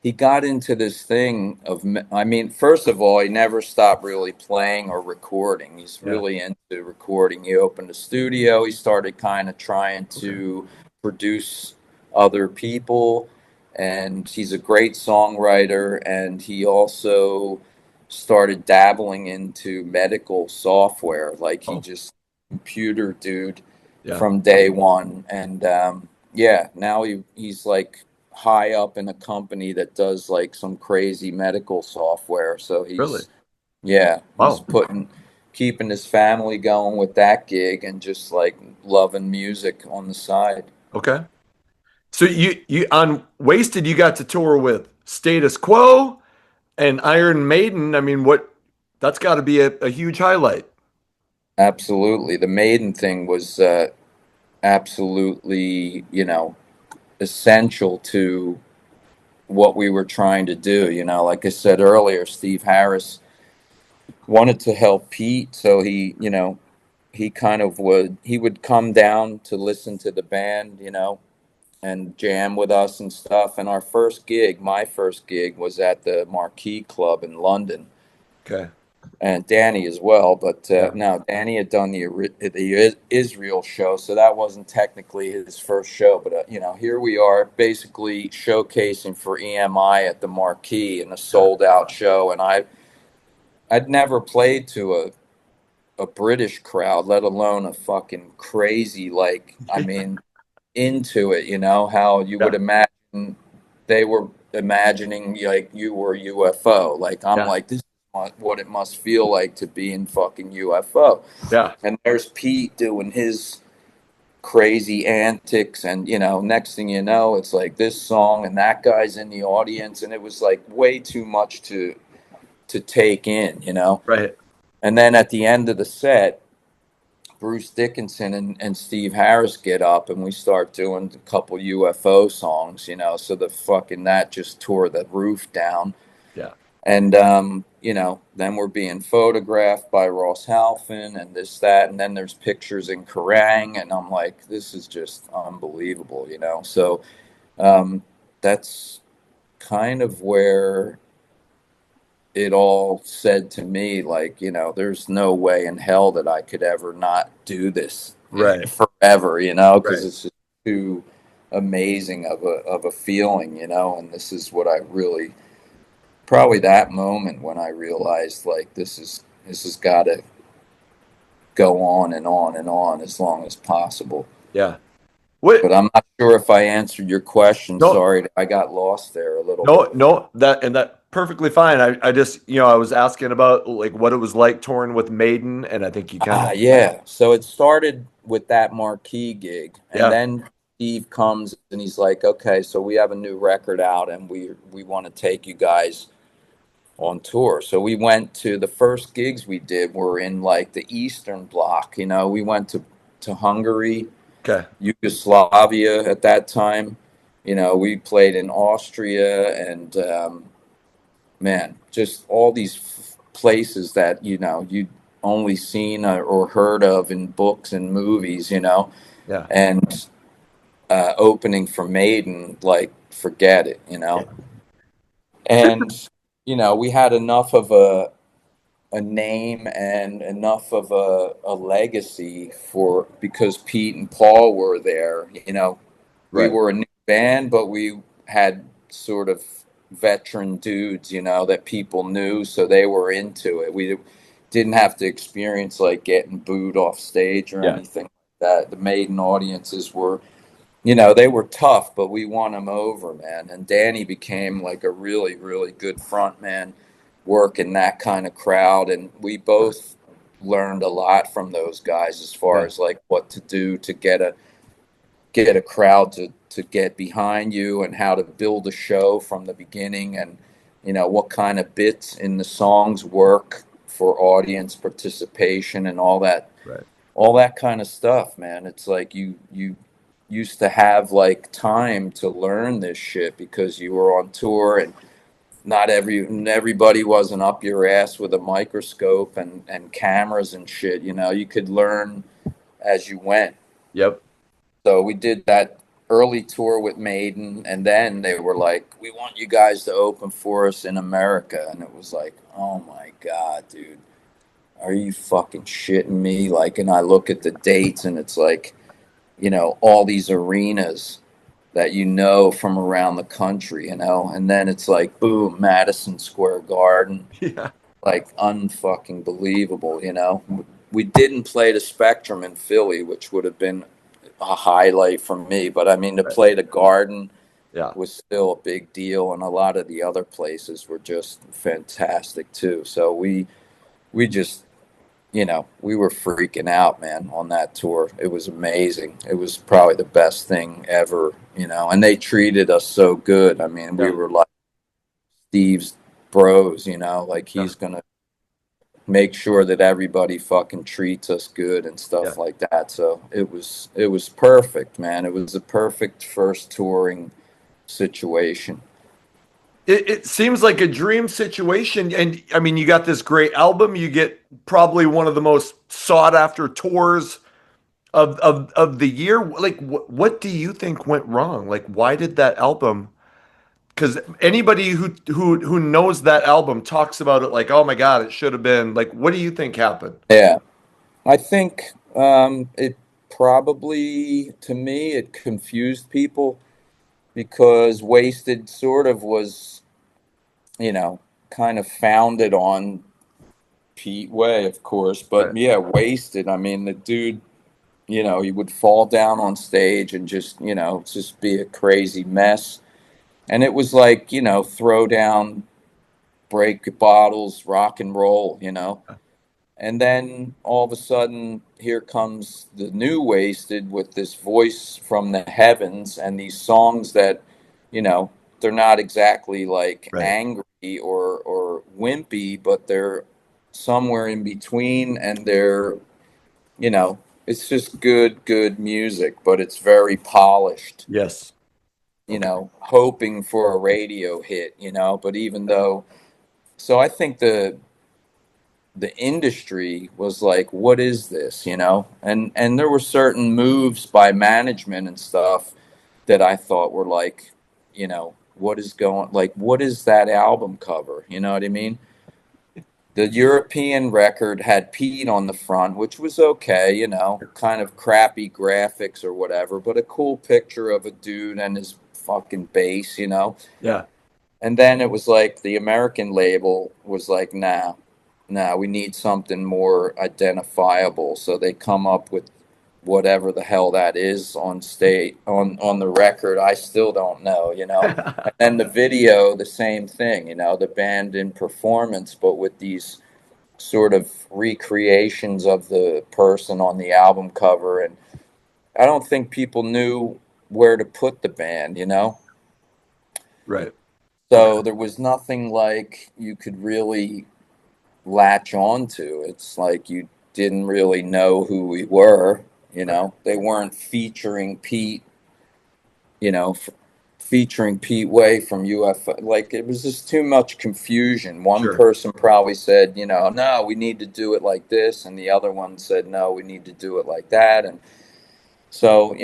he got into this thing of, I mean, first of all, he never stopped really playing or recording. He's Yeah. really into recording. He opened a studio. He started kind of trying Okay. to produce other people, and he's a great songwriter. And he also started dabbling into medical software. Like, he Oh, just computer dude yeah. from day one. And yeah, now he's like high up in a company that does like some crazy medical software. So Really? he's Wow. keeping his family going with that gig and just like loving music on the side. Okay. So you on Wasted, you got to tour with Status Quo and Iron Maiden. I mean, what that's got to be a huge highlight. Absolutely. The Maiden thing was absolutely, essential to what we were trying to do. Like I said earlier, Steve Harris wanted to help Pete, so he kind of would come down to listen to the band, and jam with us and stuff. And our first gig, my first gig, was at the Marquee Club in London, Okay. and Danny as well. But Yeah. no, Danny had done the Israel show, so that wasn't technically his first show. But here we are, basically showcasing for EMI at the Marquee in a Okay. sold out show, and I'd never played to a British crowd, let alone a fucking crazy, like, I mean, into it, how you would Yeah. imagine they were imagining like you were UFO. Like, I'm Yeah. like, this is what it must feel like to be in fucking UFO. Yeah. And there's Pete doing his crazy antics, and next thing you know, it's like this song and that guy's in the audience, and it was like way too much to take in. Right. And then at the end of the set, Bruce Dickinson and Steve Harris get up and we start doing a couple UFO songs. So the fucking that just tore the roof down. Yeah. And then we're being photographed by Ross Halfin and this, that, and then there's pictures in Kerrang, and I'm like, this is just unbelievable. So um, that's kind of where it all said to me, like, there's no way in hell that I could ever not do this Right. forever, because Right. it's just too amazing of a feeling. And this is what I really, probably that moment when I realized, like, this has got to go on and on and on as long as possible. Yeah. What? But I'm not sure if I answered your question. No. Sorry, I got lost there a little No. bit. No. That perfectly fine. I just I was asking about like what it was like touring with Maiden, and I think you kind of. Yeah. So it started with that marquee gig, and Yeah. then Steve comes and he's like, "Okay, so we have a new record out, and we want to take you guys on tour." So we went to the first gigs we did were in like the Eastern Bloc. We went to Hungary, Okay. Yugoslavia at that time. We played in Austria, and man, just all these places that you'd only seen or heard of in books and movies. Yeah. And opening for Maiden, like, forget it. Yeah. And we had enough of a name and enough of a legacy for, because Pete and Paul were there. We Right. were a new band, but we had sort of veteran dudes, that people knew, so they were into it. We didn't have to experience like getting booed off stage or Yeah. anything like that. The Maiden audiences were, they were tough, but we won them over, man. And Danny became like a really, really good front man working that kind of crowd. And we both learned a lot from those guys as far Yeah. as like what to do to get a crowd to get behind you, and how to build a show from the beginning, and what kind of bits in the songs work for audience participation and Right. all that kind of stuff, man. It's like you used to have like time to learn this shit because you were on tour, and not everybody wasn't up your ass with a microscope and cameras and shit. You could learn as you went. Yep. So we did that early tour with Maiden, and then they were like, "We want you guys to open for us in America," and it was like, "Oh my god, dude, are you fucking shitting me?" Like, and I look at the dates, and it's like, all these arenas that from around the country, and then it's like, boom, Madison Square Garden, Yeah. like, unfucking believable. We didn't play the Spectrum in Philly, which would have been a highlight for me. But I mean, to Right. play the Garden Yeah. was still a big deal, and a lot of the other places were just fantastic too. So we just, we were freaking out, man, on that tour. It was amazing. It was probably the best thing ever. And they treated us so good. I mean, we Yeah. were like Steve's bros, like Yeah. he's gonna make sure that everybody fucking treats us good and Yeah. stuff like that. So it was perfect, man. It was a perfect first touring situation. It seems like a dream situation. And I mean, you got this great album. You get probably one of the most sought after tours of the year. Like, what do you think went wrong? Like, why did that album because anybody who knows that album talks about it like, oh my God, it should have been like. What do you think happened? Yeah. I think it probably, to me, it confused people because Wasted sort of was, you know, kind of founded on Pete Way, of course. But Right. yeah, Wasted, I mean, the dude, he would fall down on stage and just, just be a crazy mess. And it was like, throw down, break bottles, rock and roll. And then all of a sudden, here comes the new Wasted with this voice from the heavens and these songs that, you know, they're not exactly like Right. angry or wimpy, but they're somewhere in between, and it's just good music, but it's very polished, Yes. Okay. hoping for a radio hit. But even though, so I think the industry was like, what is this? And there were certain moves by management and stuff that I thought were like, what is that album cover? You know what I mean? The European record had Pete on the front, which was okay, kind of crappy graphics or whatever, but a cool picture of a dude and his fucking bass. Yeah. And then it was like the American label was like, nah, we need something more identifiable. So they come up with whatever the hell that is on state on the record. I still don't know. And then the video, the same thing, the band in performance, but with these sort of recreations of the person on the album cover. And I don't think people knew where to put the band. Right. Okay. So there was nothing like you could really latch on to. It's like you didn't really know who we were. Right. They weren't featuring Pete, you know, f- featuring Pete Way from UFO. Like it was just too much confusion. One Sure. person probably said, no, we need to do it like this, and the other one said, no, we need to do it like that. And so,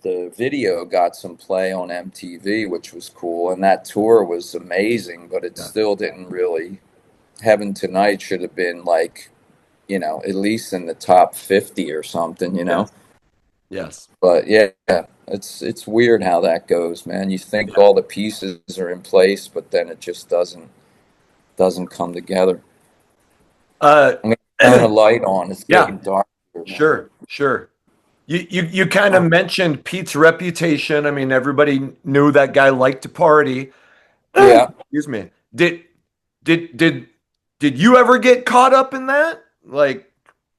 the video got some play on MTV, which was cool, and that tour was amazing, but it Yeah. still didn't really. Heaven Tonight should have been like, at least in the top 50 or something. Yes. Yes. But yeah, it's weird how that goes, man. You think Yeah. all the pieces are in place, but then it just doesn't come together. Uh, I'm gonna turn a light on. It's yeah. getting dark here, man. Sure. Sure. You kind of mentioned Pete's reputation. I mean, everybody knew that guy liked to party. Yeah, Excuse me. Did did did you ever get caught up in that? Like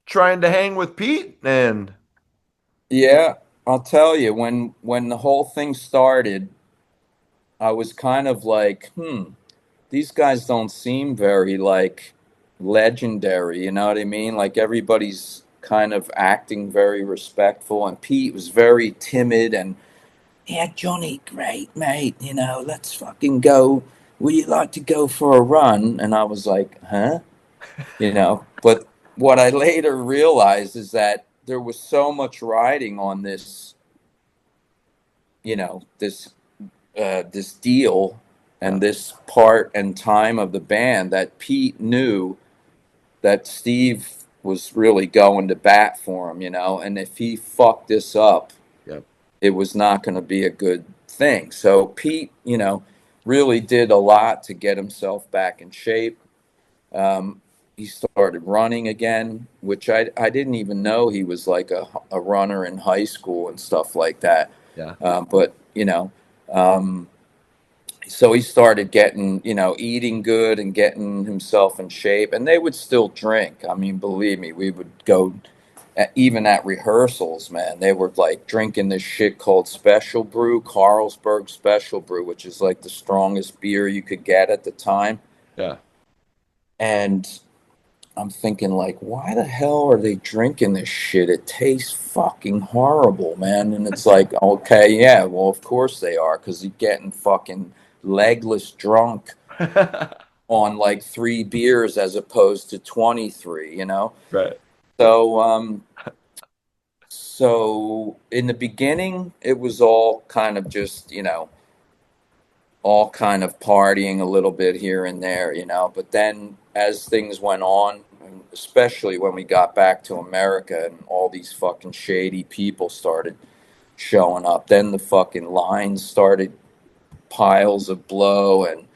trying to hang with Pete? And yeah. I'll tell you, when the whole thing started, I was kind of like, these guys don't seem very like legendary, you know what I mean? Like everybody's kind of acting very respectful, and Pete was very timid and, yeah, Johnny, great mate, let's fucking go. Would you like to go for a run? And I was like, huh? But what I later realized is that there was so much riding on this, you know, this this deal yeah, and this part and time of the band that Pete knew that Steve was really going to bat for him. And if he fucked this up, yeah, it was not going to be a good thing. So Pete, really did a lot to get himself back in shape. Um, he started running again, which I didn't even know he was like a runner in high school and stuff like that. yeah, But, um, so he started getting, eating good and getting himself in shape. And they would still drink. I mean, believe me, we would go, even at rehearsals, man. They were like drinking this shit called Special Brew, Carlsberg Special Brew, which is like the strongest beer you could get at the time. yeah, And I'm thinking, like, why the hell are they drinking this shit? It tastes fucking horrible, man. And it's like, okay, yeah, well, of course they are, because you're getting fucking legless drunk on like 3 beers as opposed to 23. right, So in the beginning, it was all kind of just, all kind of partying a little bit here and there, you know. But then as things went on, and especially when we got back to America and all these fucking shady people started showing up, then the fucking lines started, piles of blow and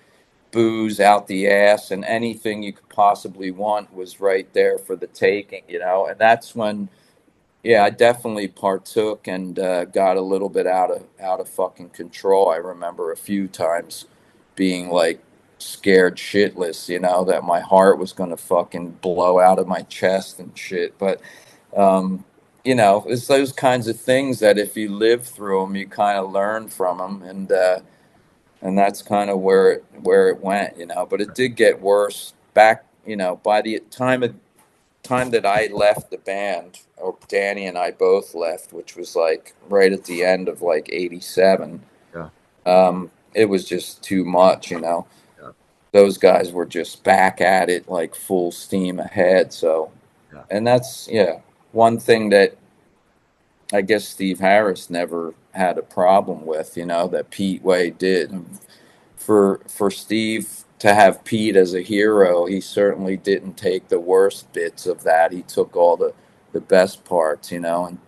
booze out the ass, and anything you could possibly want was right there for the taking, you know. And that's when, yeah, I definitely partook and got a little bit out of fucking control. I remember a few times being like scared shitless, you know, that my heart was going to fucking blow out of my chest and shit. But um, you know, it's those kinds of things that if you live through them, you kind of learn from them, and that's kind of where it went, you know. But it did get worse back, you know, by the time that I left the band, or Danny and I both left, which was like right at the end of like '87. Yeah. It was just too much, you know. Yeah. Those guys were just back at it like full steam ahead. So, Yeah. and that's, yeah, one thing that I guess Steve Harris never had a problem with, you know, that Pete Way did. For Steve to have Pete as a hero, he certainly didn't take the worst bits of that. He took all the best parts, you know. And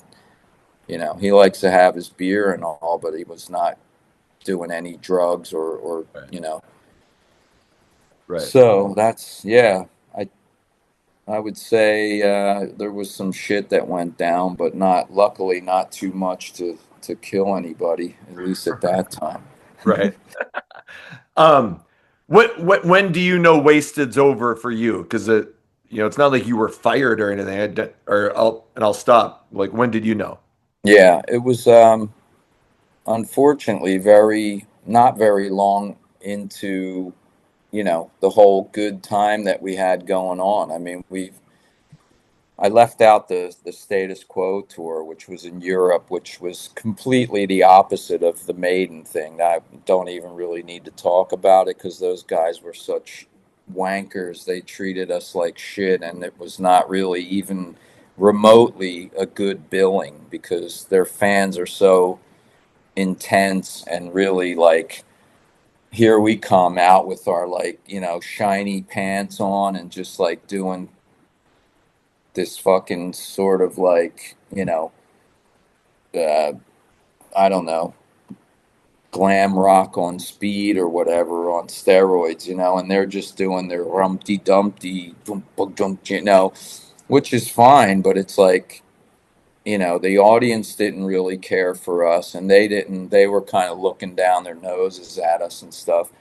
you know, he likes to have his beer and all, but he was not doing any drugs or Right. you know. Right. So that's, yeah. I would say there was some shit that went down, but not, luckily not too much to kill anybody, at least at that time. Right. Um, when do you know Wasted's over for you? Because it's not like you were fired or anything. I'll stop. Like, when did you know? Yeah, it was unfortunately very not very long into, you know, the whole good time that we had going on. I mean, I left out the Status Quo tour, which was in Europe, which was completely the opposite of the Maiden thing. I don't even really need to talk about it because those guys were such wankers. They treated us like shit, and it was not really even remotely a good billing because their fans are so intense and really like, here we come out with our, like, you know, shiny pants on and just like doing this fucking sort of like, you know, uh, I don't know, glam rock on speed or whatever on steroids, you know, and they're just doing their Rumpty Dumpty, you know, which is fine, but it's like, you know, the audience didn't really care for us, and they were kind of looking down their noses at us and stuff.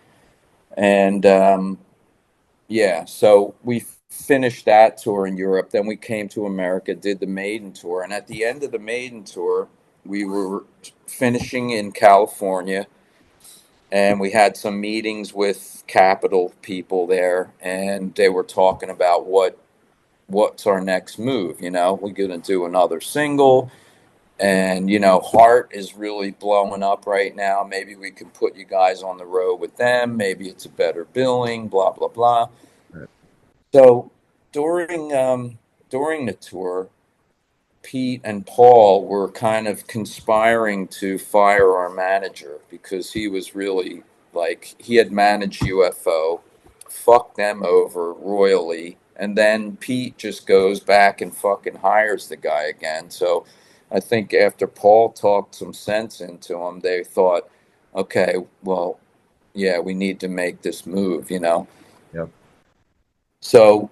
And yeah, so we finished that tour in Europe. Then we came to America, did the Maiden tour, and at the end of the Maiden tour, we were finishing in California, and we had some meetings with Capitol people there, and they were talking about what's our next move. You know, we're gonna do another single, and you know, Heart is really blowing up right now. Maybe we can put you guys on the road with them. Maybe it's a better billing. Blah blah blah. Right. So during the tour, Pete and Paul were kind of conspiring to fire our manager because he was really like, he had managed UFO, fucked them over royally, and then Pete just goes back and fucking hires the guy again. So I think after Paul talked some sense into him, they thought, okay, well, yeah, we need to make this move, you know. Yep. So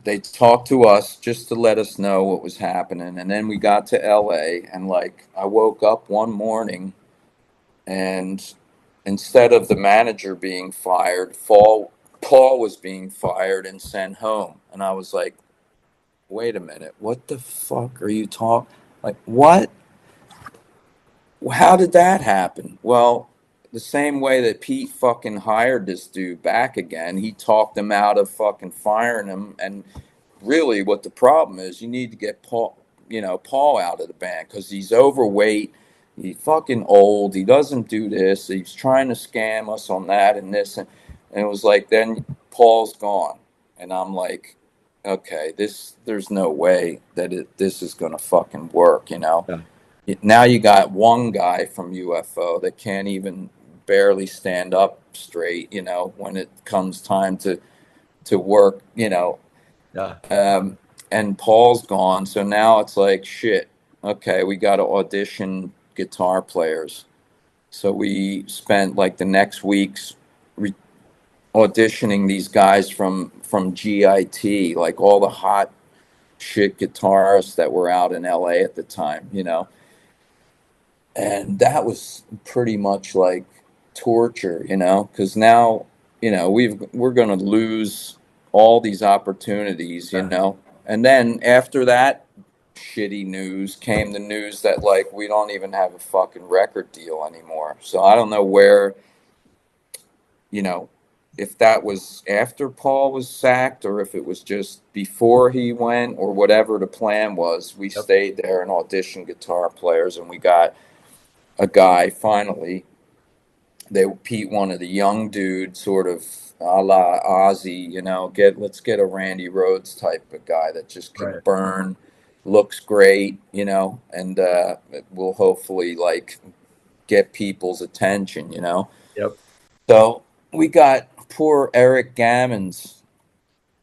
they talked to us just to let us know what was happening, and then we got to LA, and like, I woke up one morning, and instead of the manager being fired, Paul was being fired and sent home. And I was like, wait a minute, what the fuck are you talking, like, what, how did that happen? Well, the same way that Pete fucking hired this dude back again, he talked him out of fucking firing him. And really, what the problem is, you need to get Paul, you know, Paul out of the band because he's overweight, he's fucking old, he doesn't do this, he's trying to scam us on that and this, and it was like, then Paul's gone, and I'm like, okay, there's no way that this is gonna fucking work, you know. Yeah. Now you got one guy from UFO that can't even barely stand up straight, when it comes time to work, Yeah. um, and Paul's gone. So now it's like, shit, okay, we got to audition guitar players. So we spent like the next weeks re- auditioning these guys from GIT, like all the hot shit guitarists that were out in LA at the time. And that was pretty much like torture, because now, we're going to lose all these opportunities, Yeah. and then after that shitty news came the news that like we don't even have a fucking record deal anymore. So I don't know where, you know, if that was after Paul was sacked or if it was just before he went or whatever the plan was. We Yep. stayed there and auditioned guitar players, and we got a guy finally. Pete wanted a young dude, sort of a la Ozzy, let's get a Randy Rhoads type of guy that just can Right. burn, looks great, and will hopefully like get people's attention. Yep. So we got poor Eric Gammons,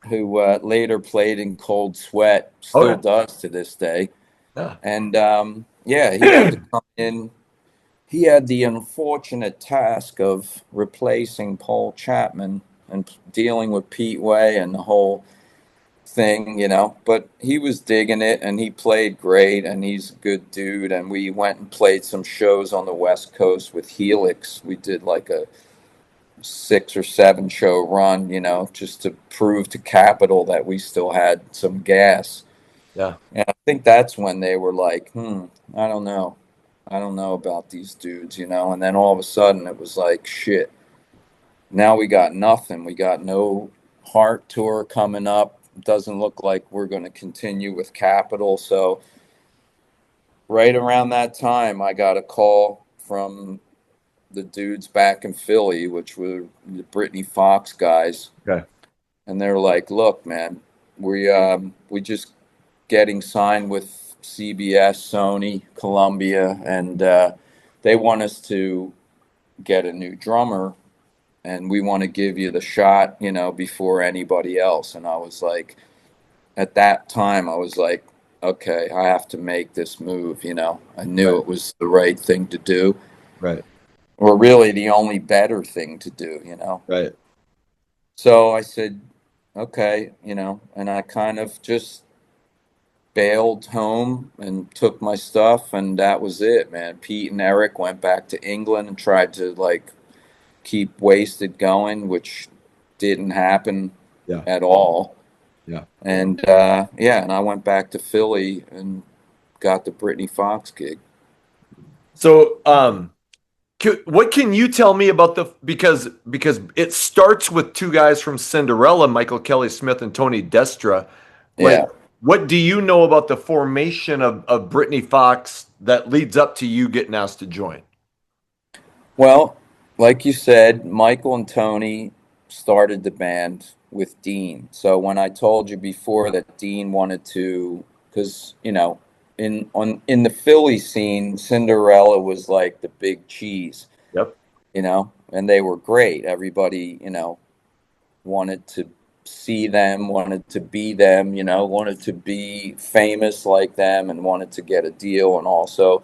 who later played in Cold Sweat, still Okay. does to this day. Yeah. And yeah, he had to come in. He had the unfortunate task of replacing Paul Chapman and dealing with Pete Way and the whole thing. But he was digging it and he played great and he's a good dude. And we went and played some shows on the West Coast with Helix. We did like a 6 or 7 show run, just to prove to Capitol that we still had some gas. Yeah. And I think that's when they were like, I don't know. I don't know about these dudes. And then all of a sudden it was like, shit, now we got nothing. We got no Heart tour coming up. Doesn't look like we're going to continue with Capitol. So right around that time, I got a call from the dudes back in Philly, which were the Britny Fox guys. Okay. And they're like, look, man, we just getting signed with CBS, Sony, Columbia, and they want us to get a new drummer, and we want to give you the shot, before anybody else. And I was like, at that time, I was like, okay, I have to make this move. I knew Right. it was the right thing to do, Right. or really the only better thing to do. Right. So I said, okay, and I kind of just bailed home and took my stuff, and that was it, man. Pete and Eric went back to England and tried to like keep Wasted going, which didn't happen Yeah. at all. Yeah. And yeah, and I went back to Philly and got the Britny Fox gig. So, what can you tell me about because it starts with two guys from Cinderella, Michael Kelly Smith and Tony Destra. Like, Yeah. what do you know about the formation of Britny Fox that leads up to you getting asked to join? Well, like you said, Michael and Tony started the band with Dean. So when I told you before that Dean wanted to, because in the Philly scene, Cinderella was like the big cheese, Yep. and they were great. Everybody, wanted to see them, wanted to be them, wanted to be famous like them, and wanted to get a deal, and also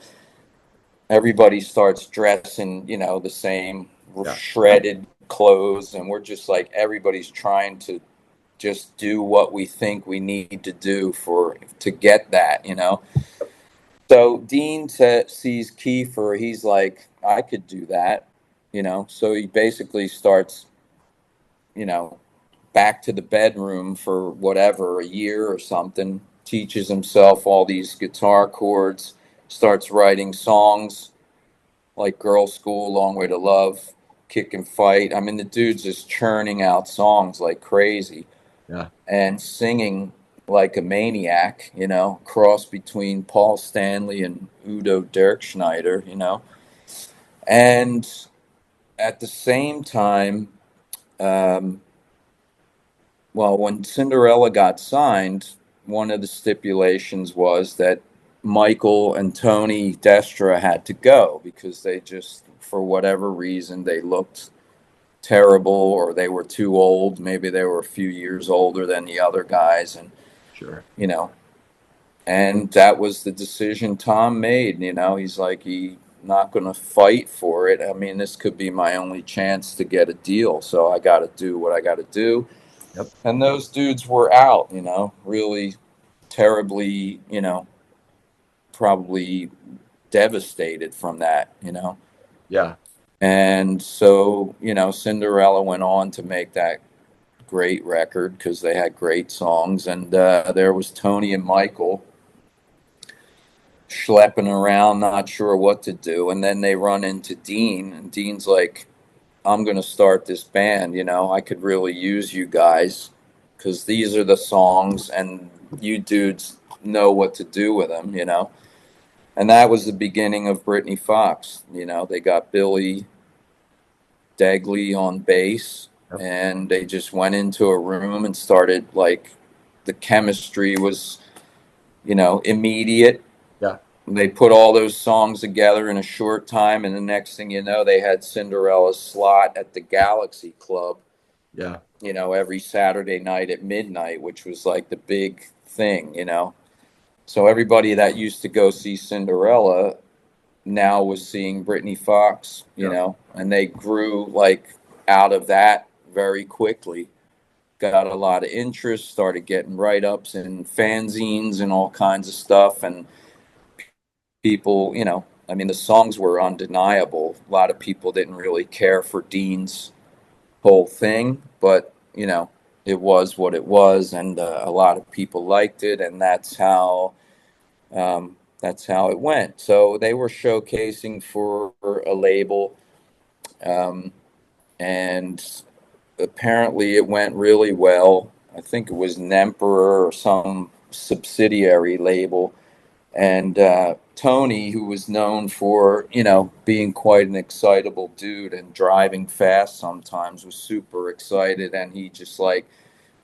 everybody starts dressing, the same Yeah. shredded clothes, and we're just like everybody's trying to just do what we think we need to do to get that. So Dean sees Kiefer, he's like, I could do that. So he basically starts, you know, back to the bedroom for whatever, a year or something, teaches himself all these guitar chords, starts writing songs like Girl School, Long Way to Love, Kick and Fight. I mean, the dude's just churning out songs like crazy Yeah. and singing like a maniac, cross between Paul Stanley and Udo Dirkschneider. And at the same time, um, well, when Cinderella got signed, one of the stipulations was that Michael and Tony Destra had to go because they just, for whatever reason, they looked terrible or they were too old. Maybe they were a few years older than the other guys, and Sure. you know, and that was the decision Tom made. He's like, he not going to fight for it. I mean, this could be my only chance to get a deal, so I got to do what I got to do. Yep. And those dudes were out, really terribly, probably devastated from that. Yeah. And so, Cinderella went on to make that great record because they had great songs. And there was Tony and Michael schlepping around, not sure what to do. And then they run into Dean, and Dean's like, I'm going to start this band. I could really use you guys because these are the songs, and you dudes know what to do with them. And that was the beginning of Britny Fox. They got Billy Dagley on bass, Yep. and they just went into a room and started, like, the chemistry was, immediate. Yeah. They put all those songs together in a short time, and the next thing you know, they had Cinderella's slot at the Galaxy Club, Yeah. every Saturday night at midnight, which was like the big thing. So everybody that used to go see Cinderella now was seeing Britny Fox, Yeah. and they grew like out of that very quickly. Got a lot of interest, started getting write ups and fanzines and all kinds of stuff. And people, I mean, the songs were undeniable. A lot of people didn't really care for Dean's whole thing, but, it was what it was. And a lot of people liked it. And that's how it went. So they were showcasing for a label, um, and apparently it went really well. I think it was Nemperor or some subsidiary label. And Tony, who was known for, being quite an excitable dude and driving fast sometimes, was super excited. And he just like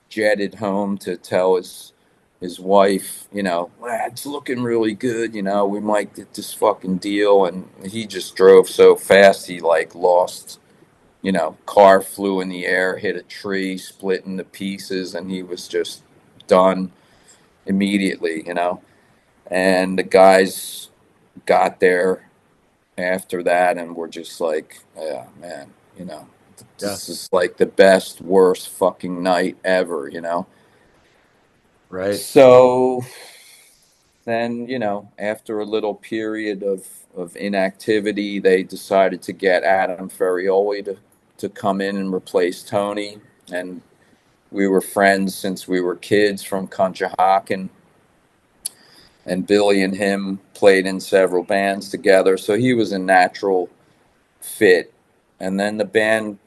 jetted home to tell his wife, it's looking really good. We might get this fucking deal. And he just drove so fast, he like lost, car flew in the air, hit a tree, split into pieces, and he was just done immediately. And the guys got there after that and were just like, yeah, man, Yeah. this is like the best, worst fucking night ever. Right. So then, after a little period of inactivity, they decided to get Adam Ferrioli to come in and replace Tony. And we were friends since we were kids from Conshohocken, and Billy and him played in several bands together. So he was a natural fit. And then the band,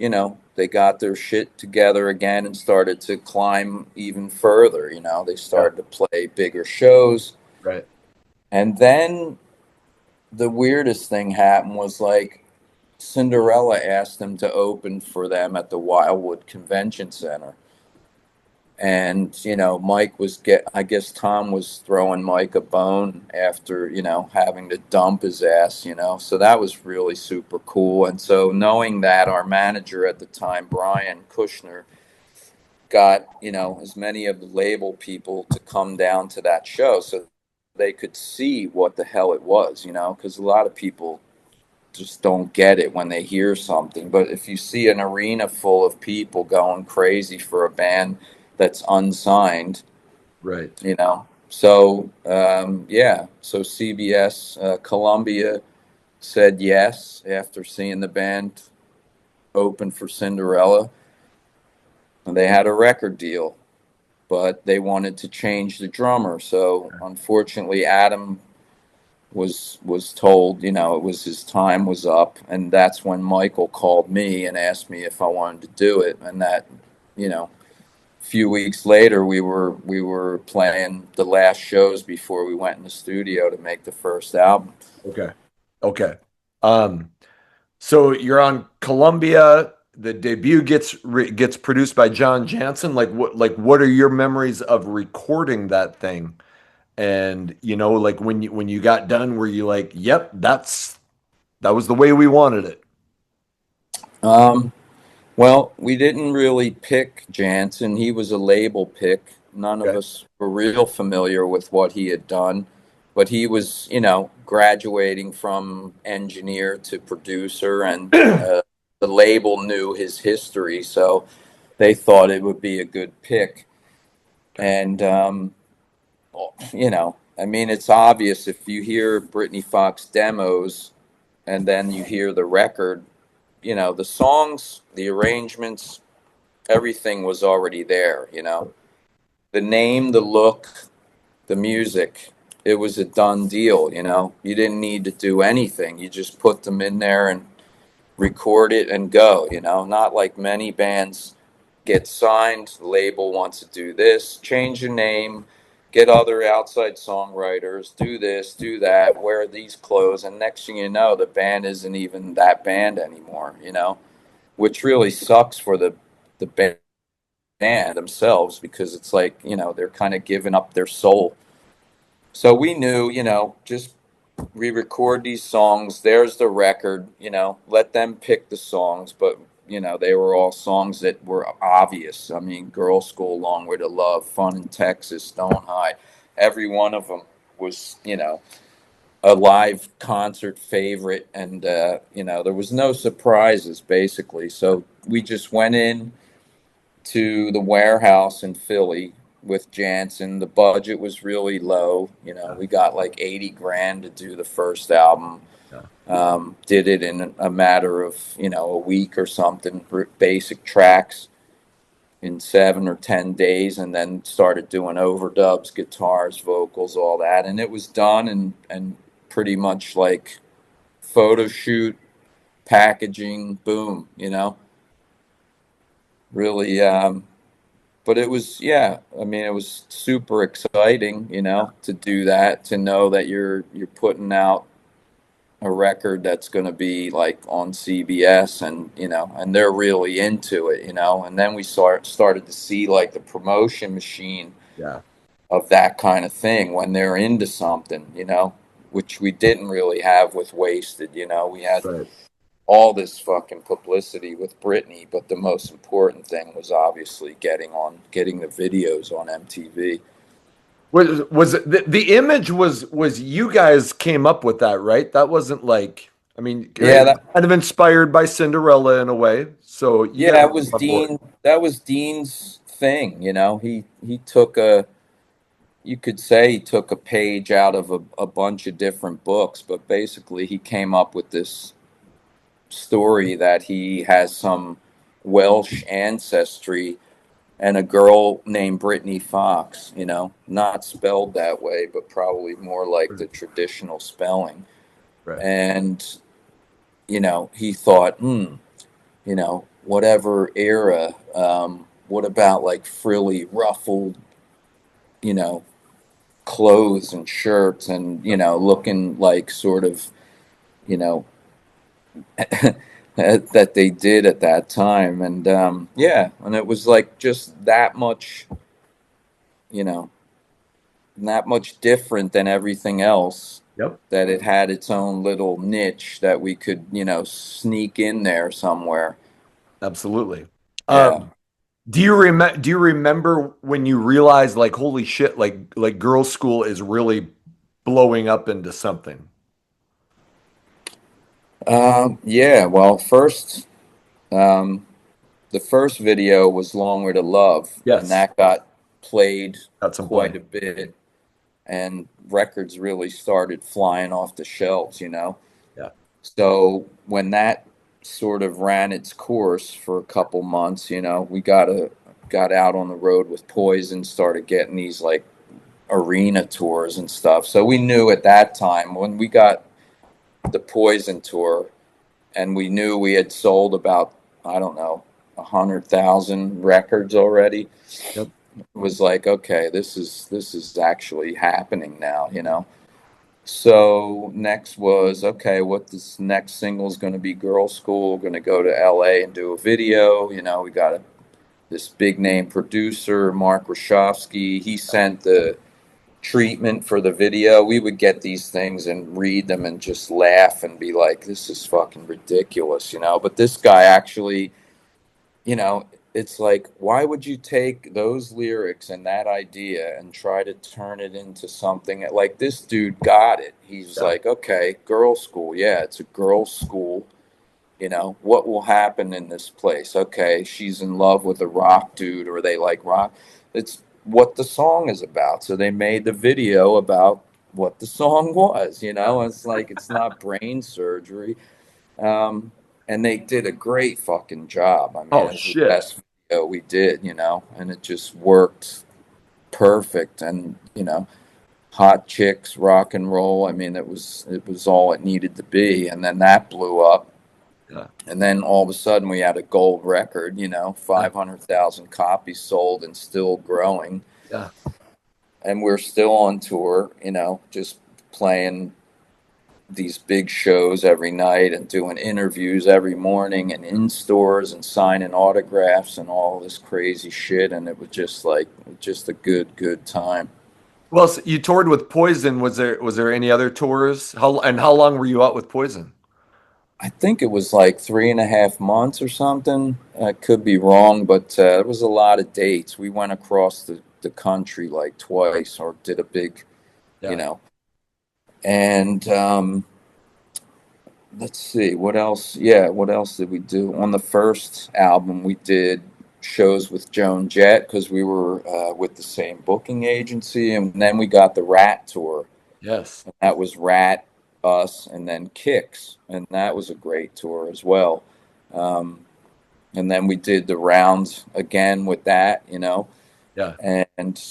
they got their shit together again and started to climb even further. They Yeah. started to play bigger shows. Right. And then the weirdest thing happened was like Cinderella asked them to open for them at the Wildwood Convention Center. And, Mike was I guess Tom was throwing Mike a bone after, having to dump his ass. So that was really super cool. And so knowing that, our manager at the time, Brian Kushner, got, as many of the label people to come down to that show so they could see what the hell it was, because a lot of people just don't get it when they hear something. But if you see an arena full of people going crazy for a band that's unsigned, Right. So yeah, so CBS, Columbia said yes after seeing the band open for Cinderella, and they had a record deal, but they wanted to change the drummer. So unfortunately, Adam was told, it was his time was up, and that's when Michael called me and asked me if I wanted to do it. And that, a few weeks later, we were playing the last shows before we went in the studio to make the first album. Okay. Okay. Um, so you're on Columbia. The debut gets produced by John Jansen. Like what are your memories of recording that thing? And like when you got done, were you like, "Yep, that was the way we wanted it"? Um, well, we didn't really pick Jansen. He was a label pick. None of Okay. us were real familiar with what he had done, but he was, graduating from engineer to producer, and the label knew his history, so they thought it would be a good pick. Okay. And I mean, it's obvious if you hear Britny Fox demos and then you hear the record, the songs, the arrangements, everything was already there, The name, the look, the music, it was a done deal. You didn't need to do anything. You just put them in there and record it and go. Not like many bands get signed, the label wants to do this, change your name, get other outside songwriters, do this, do that, wear these clothes, and next thing you know, the band isn't even that band anymore, which really sucks for the band themselves because it's like, they're kind of giving up their soul. So we knew, just re-record these songs. There's the record, let them pick the songs, but they were all songs that were obvious. I mean, Girl School, Long Way to Love, Fun in Texas, Stone High, every one of them was, a live concert favorite, and there was no surprises basically. So we just went in to the warehouse in Philly with Jansen. The budget was really low. Yeah. We got like 80 grand to do the first album. Yeah. Did it in a matter of, a week or something, basic tracks in 7 or 10 days, and then started doing overdubs, guitars, vocals, all that. And it was done, and pretty much like photo shoot, packaging, boom. Really, but it was, yeah, I mean, it was super exciting, to do that, to know that you're putting out a record that's going to be like on CBS, and they're really into it. And then we started to see like the promotion machine Yeah. of that kind of thing when they're into something, which we didn't really have with Wasted. We had Right. all this fucking publicity with Britney, but the most important thing was obviously getting the videos on MTV. Was it, the image was you guys came up with that, right? That wasn't like, I mean, Yeah, kind of inspired by Cinderella in a way. So you guys yeah, it came was on board. Dean. That was Dean's thing. He took a, you could say he took a page out of a bunch of different books, but basically he came up with this story that he has some Welsh ancestry and a girl named Britny Fox, not spelled that way, but probably more like the traditional spelling. Right. And, he thought, whatever era, what about like frilly, ruffled, you know, clothes and shirts and, looking like sort of, you know, that they did at that time. And yeah, and it was like just you know, that much different than everything else, Yep. that it had its own little niche that we could, sneak in there somewhere. Absolutely. Yeah. Do you remember when you realized like holy shit, like girls' school is really blowing up into something? Yeah. Well, um, the first video was Long Way to Love, and Yes. that got played Got some quite play. a bit, and records really started flying off the shelves. Yeah. So when that sort of ran its course for a couple months, we got out on the road with Poison, started getting these like arena tours and stuff. So we knew at that time when we got the Poison tour, and we knew we had sold about, I don't know, 100,000 records already. Yep. It was like, okay, this is actually happening now. So next was, okay, what this next single is going to be? Girl School. Going to go to LA and do a video. We got this big name producer, Mark Rashofsky. He sent the treatment for the video. We would get these things and read them and just laugh and be like, this is fucking ridiculous, you know? But this guy actually, you know, it's like, why would you take those lyrics and that idea and try to turn it into something like this dude got it? He's Yeah. like, okay, girls' school. Yeah, it's a girls' school. You know, what will happen in this place? Okay, she's in love with a rock dude or they like rock. It's what the song is about. So they made the video about what the song was, you know? It's like, it's not brain surgery. Um, and they did a great fucking job. I mean, Oh it's the shit. best video we did, you know, and it just worked perfect. And, you know, hot chicks, rock and roll. I mean, it was all it needed to be. And then that blew up. Yeah. And then all of a sudden we had a gold record, you know, Yeah. 500,000 copies sold and still growing. Yeah. And we're still on tour, you know, just playing these big shows every night and doing interviews every morning and in stores and signing autographs and all this crazy shit. And it was just like, just a good time. Well, so you toured with Poison. Was there any other tours? How long were you out with Poison? I think it was like 3.5 months or something. I could be wrong, but it was a lot of dates. We went across the country like twice or did a big, you Yeah. know. And let's see, what else? Yeah, what else did we do? On the first album, we did shows with Joan Jett because we were with the same booking agency. And then we got the Rat tour. Yes. And that was Rat, us, and then Kicks. And that was a great tour as well. Um, and then we did the rounds again with that, you know, Yeah. and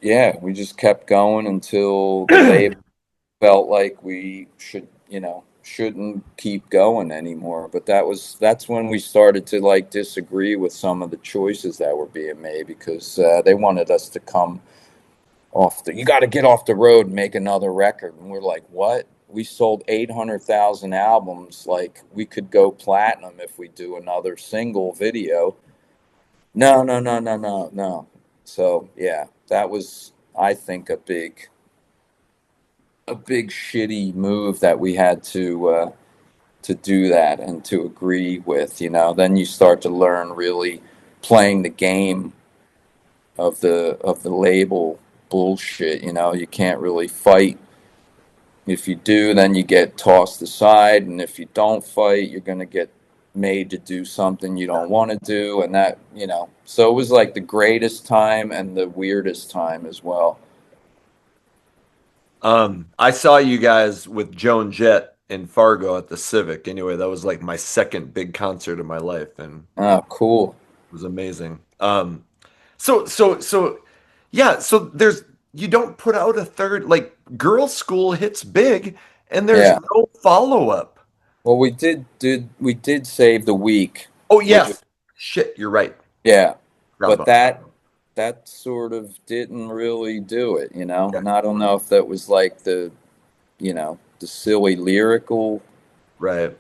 yeah, we just kept going until the label felt like we should, you know, shouldn't keep going anymore. But that's when we started to like disagree with some of the choices that were being made because they wanted us to come off you got to get off the road and make another record. And we're like, what? We sold 800,000 albums. Like, we could go platinum if we do another single video. No, no, no, no, no, no. So, yeah, that was, I think, a big shitty move that we had to do that and to agree with, you know. Then you start to learn really playing the game of the label bullshit. You know, you can't really fight. If you do, then you get tossed aside, and if you don't fight, you're going to get made to do something you don't want to do, and that, you know. So it was like the greatest time and the weirdest time as well. I saw you guys with Joan Jett in Fargo at the Civic. Anyway, that was like my second big concert of my life, and Oh, cool. it was amazing. So yeah, so there's you don't put out a third like Girl School hits big and there's Yeah. no follow-up. Well, we did save the week, Oh which yes. Shit, you're right. yeah, Forgot but about that. that sort of didn't really do it, you know. Yeah, And I don't know if that was like the silly lyrical right.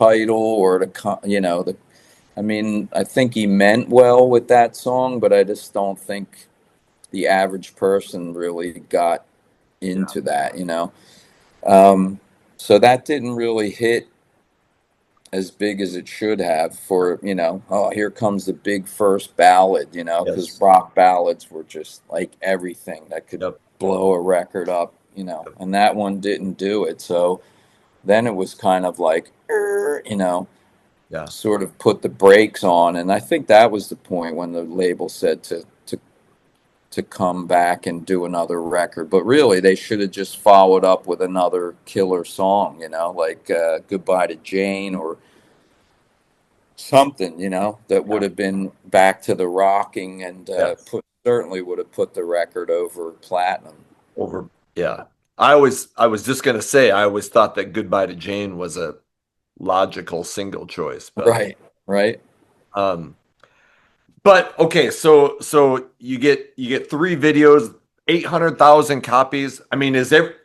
title or the I mean, I think he meant well with that song, but I just don't think the average person really got Yeah. into that, you know. Um, so that didn't really hit as big as it should have for, you know, oh, here comes the big first ballad, you know, because Yes. rock ballads were just like everything that could Yep. blow a record up, you know, Yep. and that one didn't do it. So then it was kind of like, you know, Yeah. sort of put the brakes on. And I think that was the point when the label said to come back and do another record. But really, they should have just followed up with another killer song, you know, like Goodbye to Jane or something, you know, that would Yeah. have been back to the rocking and Yes. certainly would have put the record over platinum. Over. Yeah. I was just gonna say I always thought that Goodbye to Jane was a logical single choice, Right, right. um but okay, so you get three videos, 800,000 copies. I mean,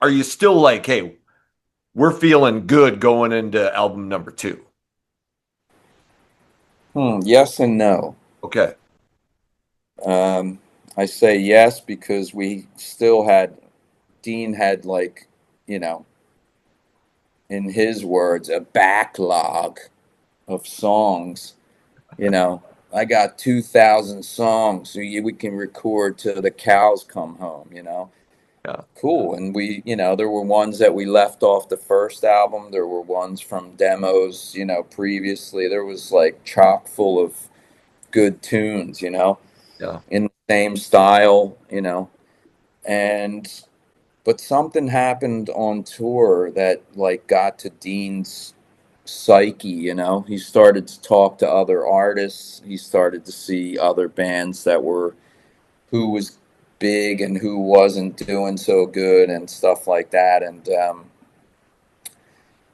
are you still like, hey, we're feeling good going into album number two? Yes and no. Okay. Um, I say yes because we still had Dean had like, you know, in his words, a backlog of songs. You know, I got 2,000 songs so we can record till the cows come home. You know, Yeah. cool. And we, you know, there were ones that we left off the first album. There were ones from demos, you know, previously. There was like chock full of good tunes, you know, Yeah. in the same style, you know. And but something happened on tour that like got to Dean's psyche, you know. He started to talk to other artists. He started to see other bands that were who was big and who wasn't doing so good and stuff like that. And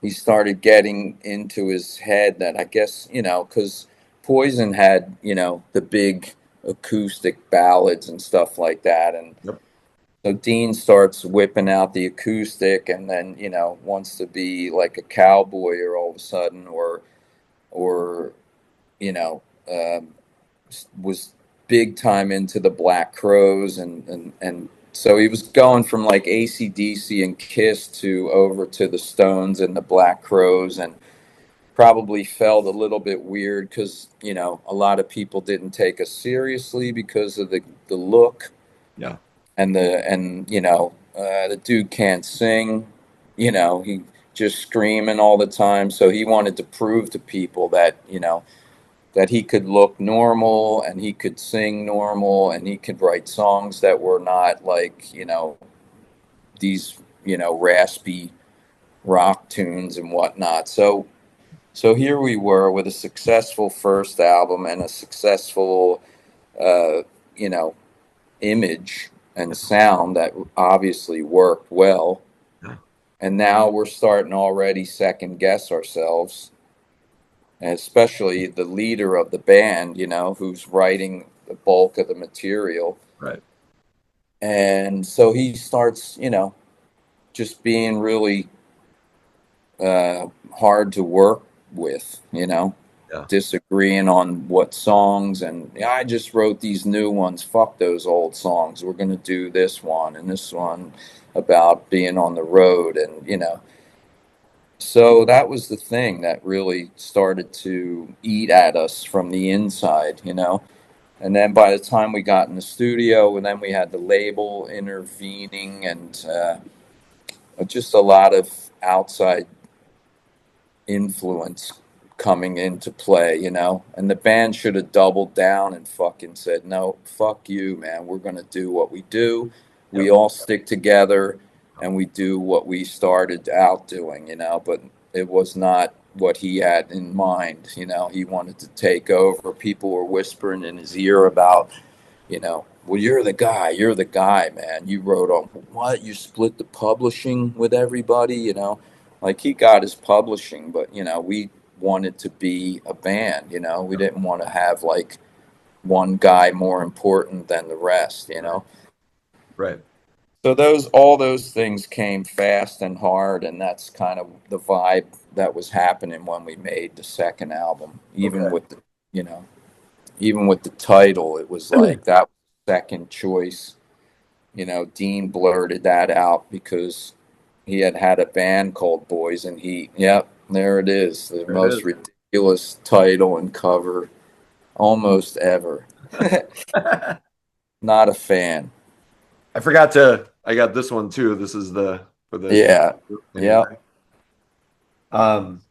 he started getting into his head that I guess, you know, because Poison had, you know, the big acoustic ballads and stuff like that. And Yep. so Dean starts whipping out the acoustic and then, you know, wants to be like a cowboy or all of a sudden or, you know, um, was big time into the Black Crows and so he was going from like AC/DC and Kiss to over to the Stones and the Black Crows and probably felt a little bit weird because you know a lot of people didn't take us seriously because of the look Yeah. and you know the dude can't sing, you know he just screaming all the time, so he wanted to prove to people that you know that he could look normal and he could sing normal and he could write songs that were not like, you know, these, you know, raspy rock tunes and whatnot. So here we were with a successful first album and a successful, uh, you know, image and sound that obviously worked well. Yeah. And now we're starting already second guess ourselves, and especially the leader of the band, you know, who's writing the bulk of the material. Right. And so he starts, you know, just being really hard to work with, you know, Yeah. disagreeing on what songs. And yeah, I just wrote these new ones. Fuck those old songs. We're going to do this one and this one about being on the road. And, you know, so that was the thing that really started to eat at us from the inside, you know. And then by the time we got in the studio, and then we had the label intervening, and just a lot of outside influence coming into play, you know. And the band should have doubled down and fucking said, no, fuck you, man. We're going to do what we do. We Yep. all stick together and we do what we started out doing, you know. But it was not what he had in mind, you know. He wanted to take over. People were whispering in his ear about, you know, well, you're the guy, man. You wrote on what? You split the publishing with everybody, you know? Like he got his publishing, but, you know, we wanted to be a band, you know? We didn't want to have like one guy more important than the rest, you know? Right. So all those things came fast and hard, and that's kind of the vibe that was happening when we made the second album. Even Okay. with the, you know, even with the title, it was like that was the second choice. You know, Dean blurted that out because he had had a band called Boys and Heat. Yep, there it is. The There it most ridiculous title and cover almost ever. is. Not a fan. I forgot to. I got this one too. This is the for the Yeah. anyway. Yep. Um,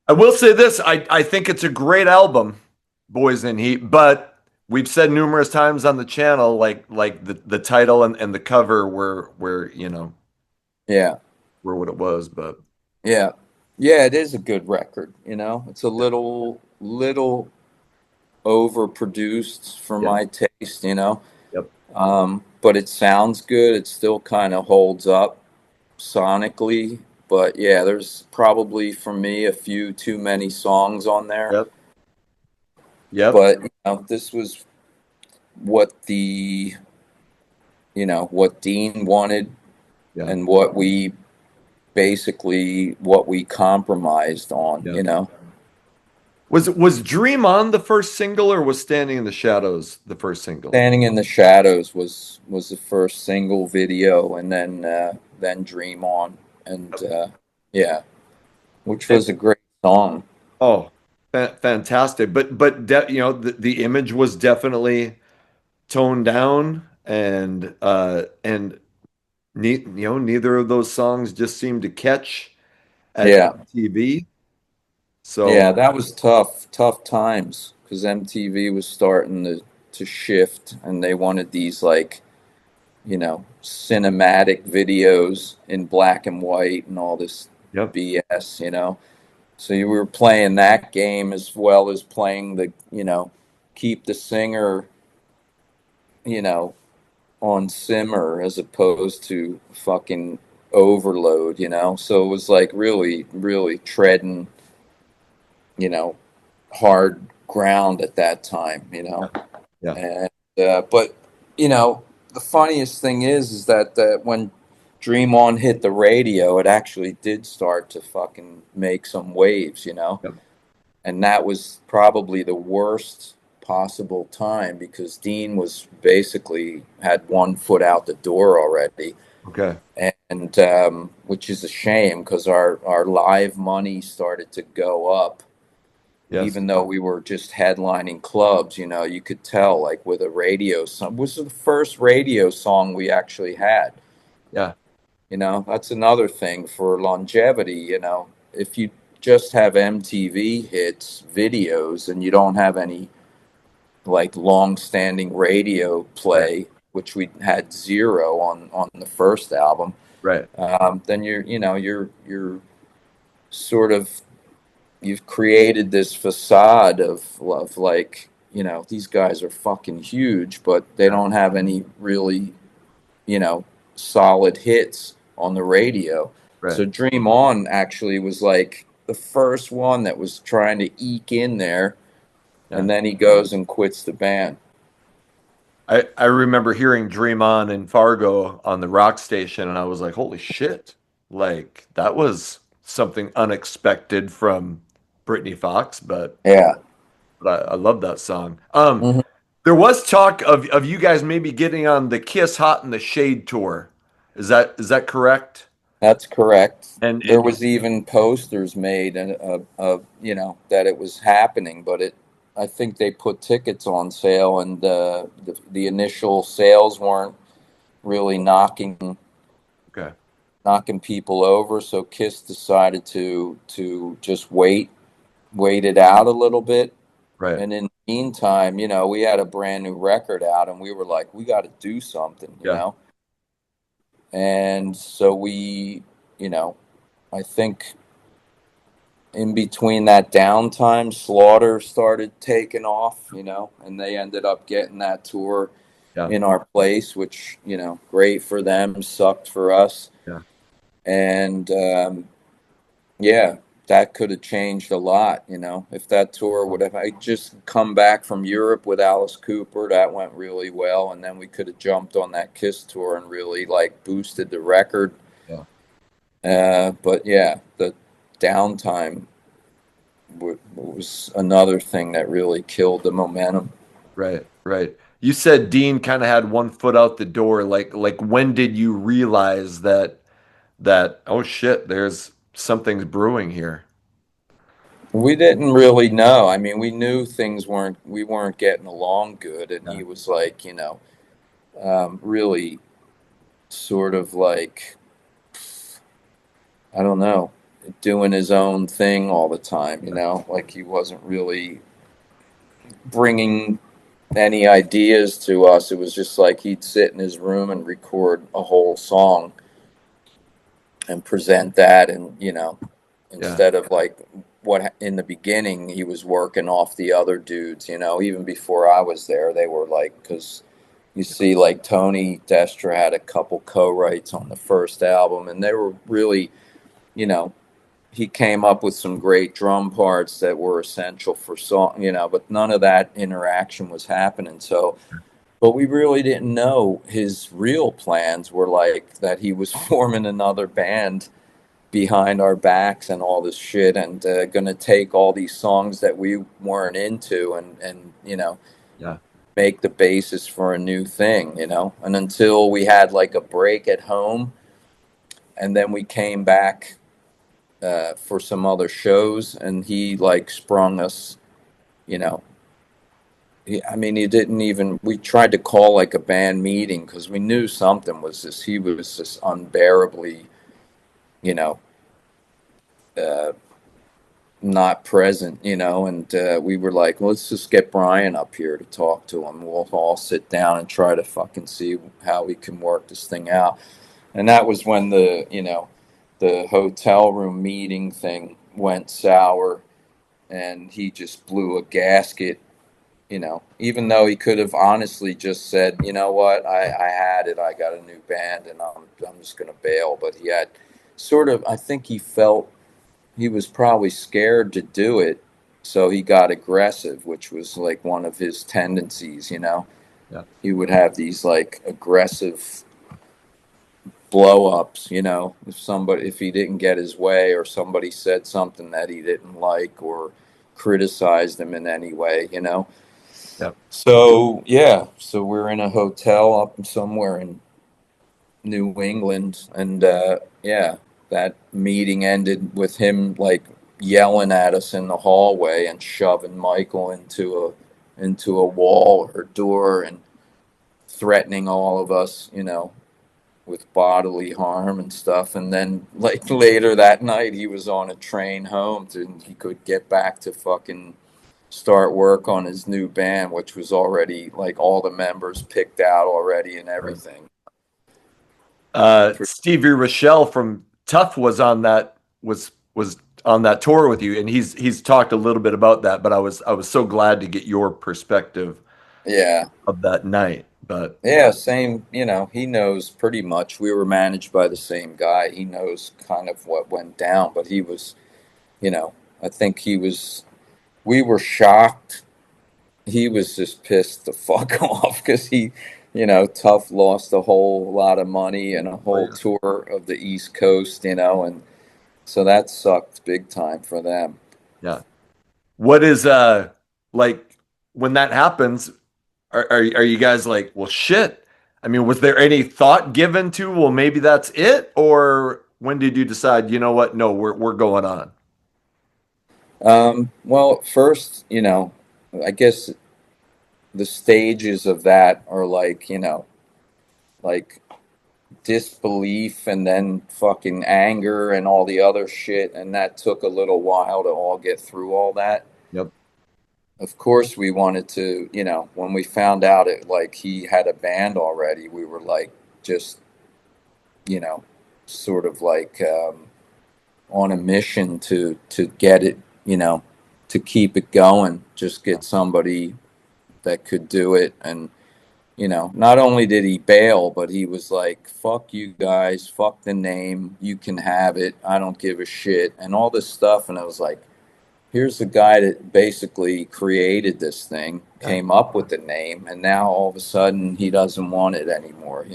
I will say this. I think it's a great album, Boys in Heat. But we've said numerous times on the channel, like the title and the cover were you know Yeah. were what it was. But Yeah. Yeah, it is a good record, you know. It's a little overproduced for yeah, my taste, you know. yep, But it sounds good. It still kind of holds up sonically. But yeah, there's probably for me a few too many songs on there. yep, yep, But you know, this was what the you know what Dean wanted yeah, and what we basically what we compromised on. yeah. You know. Was Dream On the first single, or was Standing in the Shadows the first single? Standing in the Shadows was the first single video, and then Dream On, and yeah, which And, was a great song. oh, fantastic. You know, the image was definitely toned down, and you know, neither of those songs just seemed to catch at Yeah, MTV. yeah, So, that was tough times because MTV was starting to shift, and they wanted these like cinematic videos in black and white and all this yep, BS. So you were playing that game as well as playing the keep the singer, you know, on simmer as opposed to fucking overload. So it was like really, really treading, you know, hard ground at that time. yeah, And but the funniest thing is that when Dream On hit the radio, it actually did start to fucking make some waves. yep, And that was probably the worst possible time because Dean was basically had one foot out the door already, okay, and which is a shame because our live money started to go up yes, even though we were just headlining clubs. You could tell, like with a radio song, was the first radio song we actually had. yeah, That's another thing for longevity. If you just have MTV hits, videos, and you don't have any like long-standing radio right, play, which we had zero on the first album, right, then you're sort of you've created this facade of like these guys are fucking huge, but they yeah, don't have any really you know solid hits on the radio. right, So Dream On actually was like the first one that was trying to eke in there, yeah. and then he goes and quits the band. I remember hearing Dream On in Fargo on the rock station, and I was like, holy shit. Like, that was something unexpected from Britny Fox, Yeah. but I love that song. Hmm. There was talk of you guys maybe getting on the Kiss Hot in the Shade tour. Is that correct? That's correct. There And was even posters made that it was happening, but I think they put tickets on sale, and the initial sales weren't really okay, knocking people over. So Kiss decided to just wait it out a little bit. right. And in the meantime, we had a brand new record out, and we were like, we got to do something, you Yeah, know. And so we, I think in between that downtime, Slaughter started taking off, and they ended up getting that tour yeah, in our place, which, great for them, sucked for us. yeah, And yeah, that could have changed a lot, if that tour would have I just come back from Europe with Alice Cooper, that went really well. And then we could have jumped on that Kiss tour and really like boosted the record. yeah. But yeah, the downtime was another thing that really killed the momentum. Right, right. You said Dean kind of had one foot out the door. Like when did you realize that oh shit, there's something's brewing here? We didn't really know. I mean, we knew we weren't getting along good, and Yeah, he was like, really sort of like, I don't know, doing his own thing all the yeah, time, like he wasn't really bringing any ideas to us. It was just like he'd sit in his room and record a whole song and present that, and yeah, instead of like what in the beginning he was working off the other dudes, even before I was there, they were like, because you see like Tony Destra had a couple co-writes on the first album, and they were really, you know he came up with some great drum parts that were essential for song, but none of that interaction was happening. So, but we really didn't know his real plans were like that he was forming another band behind our backs and all this shit, and going to take all these songs that we weren't into, and Yeah. make the basis for a new thing, and until we had like a break at home, and then we came back for some other shows, and he like sprung us, you know I mean, he didn't even. We tried to call like a band meeting because we knew something was just. He was just unbearably, you know, uh, not present. And we were like, let's just get Brian up here to talk to him. We'll all sit down and try to fucking see how we can work this thing out. And that was when the hotel room meeting thing went sour, and he just blew a gasket. Even though he could have honestly just said, you know what, I had it, I got a new band, and I'm just going to bail. But he had sort of, I think he felt he was probably scared to do it, so he got aggressive, which was like one of his tendencies. Yeah. He would have these like aggressive blow ups, if he didn't get his way, or somebody said something that he didn't like, or criticized him in any way. Yeah. So yeah, so we're in a hotel up somewhere in New England, and yeah, that meeting ended with him like yelling at us in the hallway and shoving Michael into a wall or door, and threatening all of us, with bodily harm and stuff. And then like later that night, he was on a train home to he could get back to fucking start work on his new band, which was already like all the members picked out already and Right. everything. Stevie Rochelle from Tough was on that tour with you, and he's talked a little bit about that. But I was so glad to get your perspective Yeah. of that night. But Yeah, same, he knows pretty much. We were managed by the same guy. He knows kind of what went down, but he was, you know, I think we were shocked. He was just pissed the fuck off because Tough lost a whole lot of money and a oh whole yeah, tour of the East Coast, and so that sucked big time for them. yeah. What is like when that happens? Are you guys like, well, shit? I mean, was there any thought given to, well, maybe that's it, or when did you decide, you know what? No, we're going on. Well, first, I guess the stages of that are like, like disbelief, and then fucking anger and all the other shit. And that took a little while to all get through all that. Yep. Of course, we wanted to, when we found out it, like he had a band already, we were like, just, you know, sort of like on a mission to get it, to keep it going, just Yeah. get somebody that could do it. And not only did he bail, but he was like, fuck you guys, fuck the name, you can have it, I don't give a shit, and all this stuff. And I was like, here's the guy that basically created this thing, Yeah. came up with the name, and now all of a sudden he doesn't want it anymore.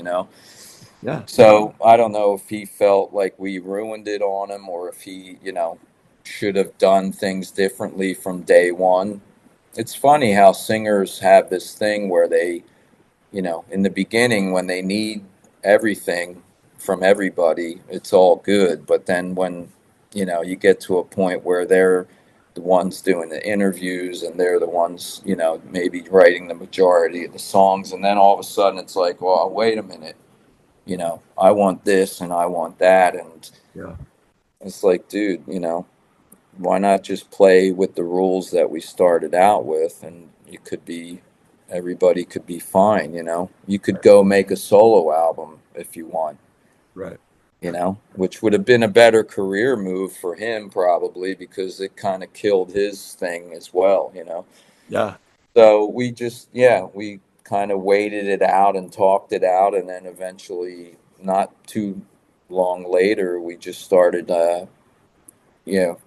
Yeah. So I don't know if he felt like we ruined it on him, or if he, should have done things differently from day one. It's funny how singers have this thing where they, in the beginning, when they need everything from everybody, it's all good. But then when, you get to a point where they're the ones doing the interviews, and they're the ones, maybe writing the majority of the songs. And then all of a sudden it's like, well, wait a minute, I want this and I want that. And Yeah. it's like, dude, why not just play with the rules that we started out with, and everybody could be fine. You could go make a solo album if you want, Right. which would have been a better career move for him, probably, because it kind of killed his thing as well. Yeah. So we just, yeah, we kind of waited it out and talked it out, and then eventually, not too long later, we just started,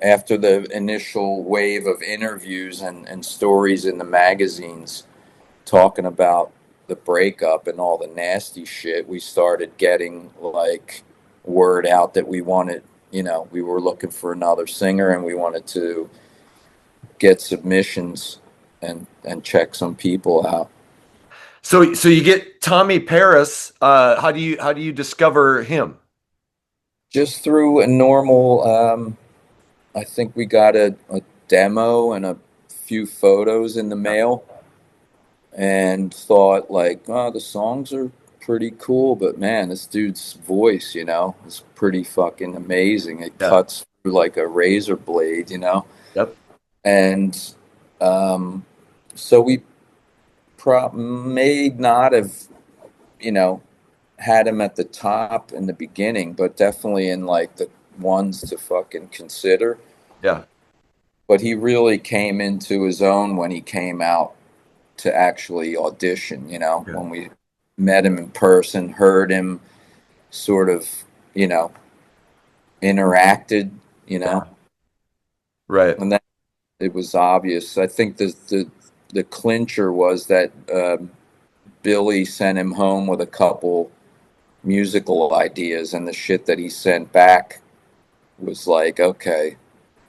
after the initial wave of interviews and stories in the magazines talking about the breakup and all the nasty shit, we started getting like word out that we wanted we were looking for another singer, and we wanted to get submissions and check some people out. So you get Tommy Paris. How do you discover him? Just through a normal, I think we got a demo and a few photos in the mail, and thought like, oh, the songs are pretty cool, but man, this dude's voice, is pretty fucking amazing. It Yeah. cuts through like a razor blade. Yep. And um, so we may not have, you know, had him at the top in the beginning, but definitely in like the ones to fucking consider. Yeah. But he really came into his own when he came out to actually audition, Yeah. when we met him in person, heard him sort of, you know, interacted, you Yeah. know, Right. and then it was obvious. I think the clincher was that Billy sent him home with a couple musical ideas, and the shit that he sent back was like, okay,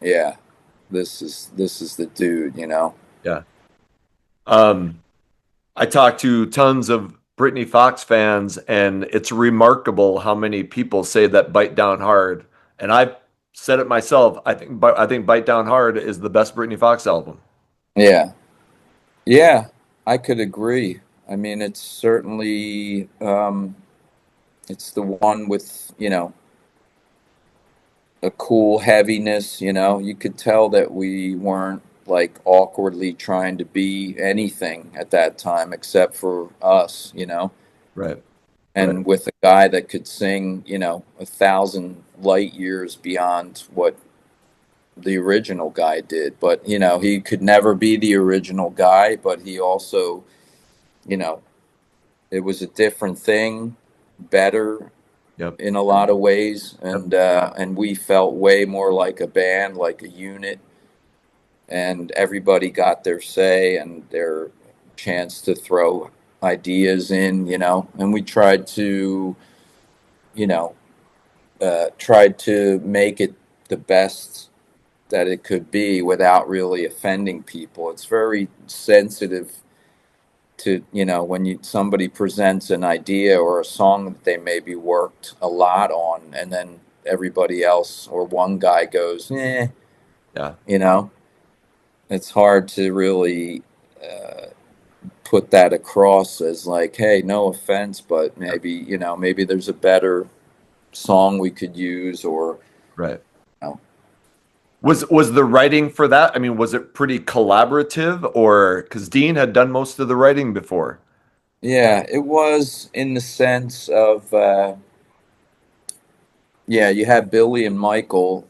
yeah, this is the dude. Yeah. Um, I talked to tons of Britny Fox fans, and it's remarkable how many people say that "Bite Down Hard." And I've said it myself. I think "Bite Down Hard" is the best Britny Fox album. Yeah, yeah, I could agree. I mean, it's certainly it's the one with a cool heaviness. You could tell that we weren't like awkwardly trying to be anything at that time except for us. Right. Right. And with a guy that could sing 1,000 light years beyond what the original guy did. But he could never be the original guy, but he also, you know it was a different thing, better Yep. in a lot of ways, Yep. and we felt way more like a band, like a unit, and everybody got their say and their chance to throw ideas in, and we you know, tried to make it the best that it could be without really offending people. It's very sensitive to, when somebody presents an idea or a song that they maybe worked a lot on, and then everybody else or one guy goes, Yeah. you know, it's hard to really put that across as like, hey, no offense, but Yep. maybe there's a better song we could use, or Right. you know. Was the writing for that? I mean, was it pretty collaborative, or because Dean had done most of the writing before? Yeah, it was in the sense of, yeah, you had Billy and Michael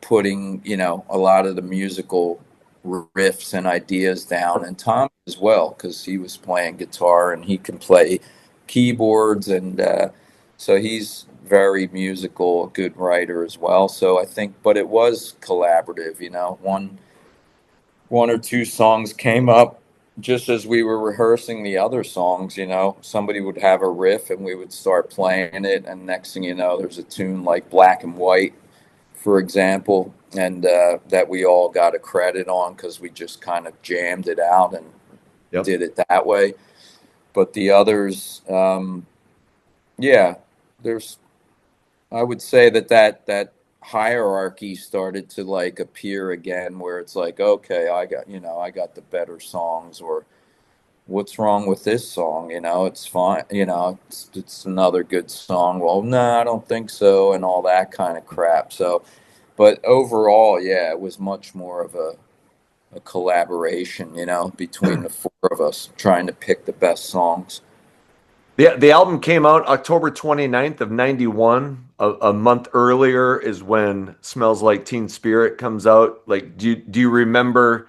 putting, a lot of the musical riffs and ideas down, and Tom as well, because he was playing guitar and he can play keyboards, and so he's very musical, a good writer as well. So I think, but it was collaborative. One or two songs came up just as we were rehearsing the other songs. Somebody would have a riff and we would start playing it, and next thing you know, there's a tune like Black and White, for example, and that we all got a credit on because we just kind of jammed it out and Yep. did it that way. But the others, yeah, there's, I would say that hierarchy started to like appear again, where it's like, okay, I got the better songs, or what's wrong with this song? It's fine. It's another good song. Well, no, I don't think so, and all that kind of crap. So, but overall, yeah, it was much more of a collaboration, between the four of us trying to pick the best songs. The album came out October 29th of 91. A month earlier is when Smells Like Teen Spirit comes out. Like, do you remember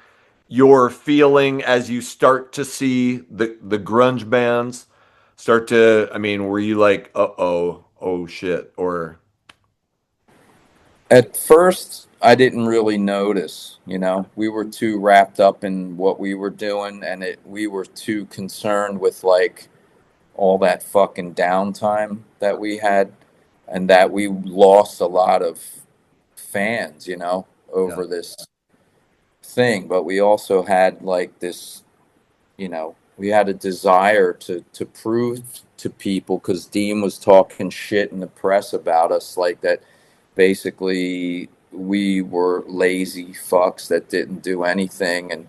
your feeling as you start to see the grunge bands start to, I mean, were you like, uh-oh, oh shit, or At first, I didn't really notice. We were too wrapped up in what we were doing, and we were too concerned with like all that fucking downtime that we had. and that we lost a lot of fans, Yeah. over this thing. But we also had like this, we had a desire to prove to people, because Dean was talking shit in the press about us, like that basically we were lazy fucks that didn't do anything and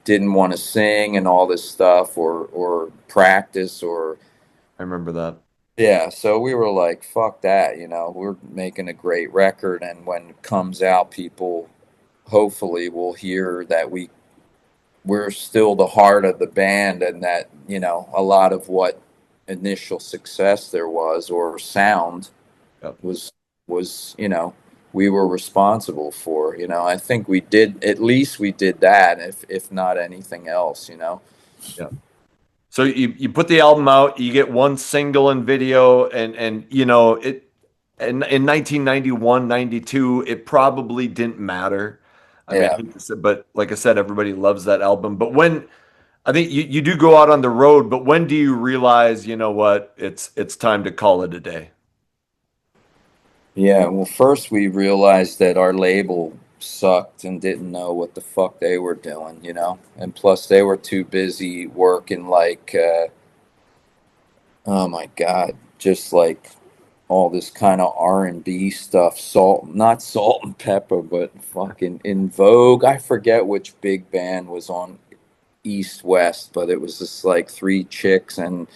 didn't want to sing and all this stuff, or practice, or I remember that. yeah. So we were like, fuck that, we're making a great record, and when it comes out, people hopefully will hear that we're still the heart of the band, and that a lot of what initial success there was, or sound, Yep. was we were responsible for. I think we did, at least we did that, if not anything else. Yeah. So you put the album out, you get one single and video, and it in 1991, 92, it probably didn't matter. I mean, I Yeah. hate to say, but like I said, everybody loves that album. But when I think you do go out on the road, but when do you realize, you know what, it's time to call it a day? Yeah, well, first we realized that our label sucked and didn't know what the fuck they were doing, and plus they were too busy working, like, oh my God, just like all this kind of R&B stuff, not Salt and Pepper, but fucking In Vogue. I forget which big band was on East West, but it was just like three chicks, and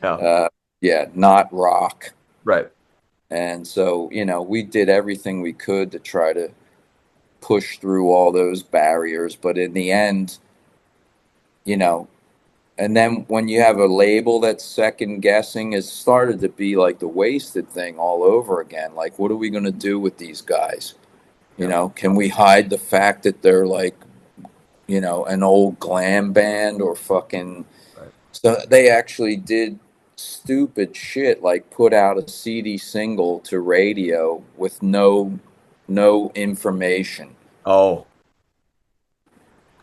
Yeah. uh, yeah, not rock. Right. And so, we did everything we could to try to push through all those barriers. But in the end, you know, and then when you have a label that's second guessing, it started to be like the Wasted thing all over again. Like, what are we going to do with these guys? Yeah. Can we hide the fact that they're like, an old glam band, or fucking. Right. So they actually did stupid shit, like put out a CD single to radio with no information, Oh,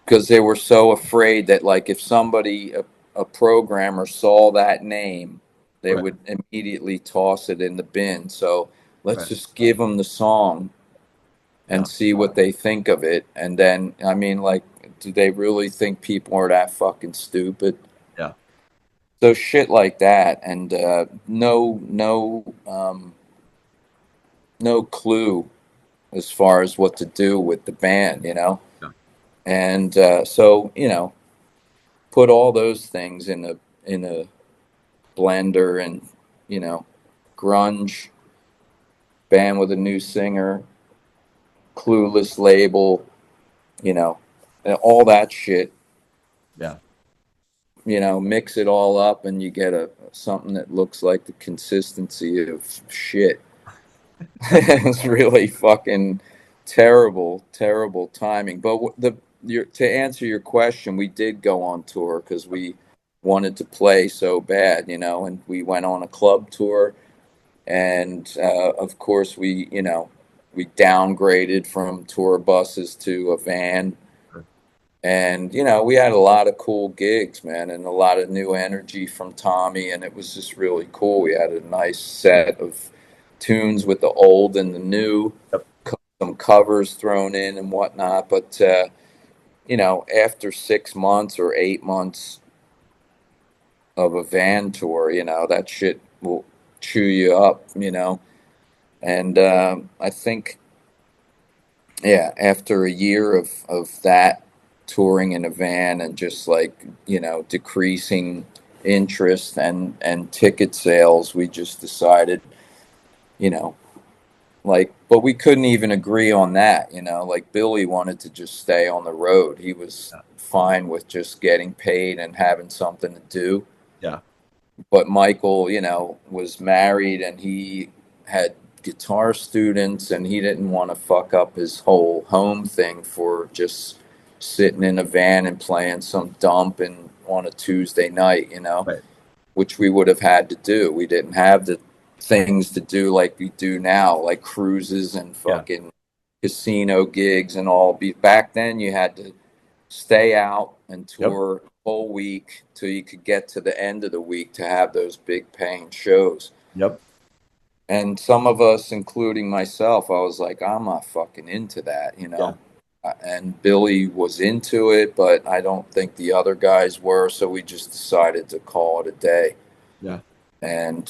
because they were so afraid that, like, if somebody, a programmer, saw that name, they right. would immediately toss it in the bin. So let's Right. just give them the song and Yeah. see what they think of it. And then, I mean, like, do they really think people are that fucking stupid? Yeah. So shit like that, and no clue as far as what to do with the band. Yeah. And so, put all those things in a blender, and you know grunge band with a new singer, clueless label, you know and all that shit, Yeah. mix it all up, and you get a something that looks like the consistency of shit. It's really fucking terrible, terrible timing. But to answer your question, we did go on tour because we wanted to play so bad, and we went on a club tour, and of course we downgraded from tour buses to a van, and we had a lot of cool gigs, man, and a lot of new energy from Tommy, and it was just really cool. We had a nice set of tunes with the old and the new, Yep. some covers thrown in and whatnot. But after 6 months or 8 months of a van tour, that shit will chew you up, and I think, yeah, after a year of that, touring in a van, and just like, decreasing interest and ticket sales, we just decided, you know like, but we couldn't even agree on that. Like, Billy wanted to just stay on the road. He was Yeah. fine with just getting paid and having something to do. Yeah. But Michael, was married, and he had guitar students, and he didn't want to fuck up his whole home thing for just sitting in a van and playing some dump and on a Tuesday night, Right. which we would have had to do. We didn't have the things to do like we do now, like cruises and Yeah. fucking casino gigs and all. Back then, you had to stay out and Yep. tour whole week till you could get to the end of the week to have those big paying shows. Yep. And some of us, including myself, I was like, I'm not fucking into that, you Yeah. know. And Billy was into it, but I don't think the other guys were. So we just decided to call it a day. Yeah. And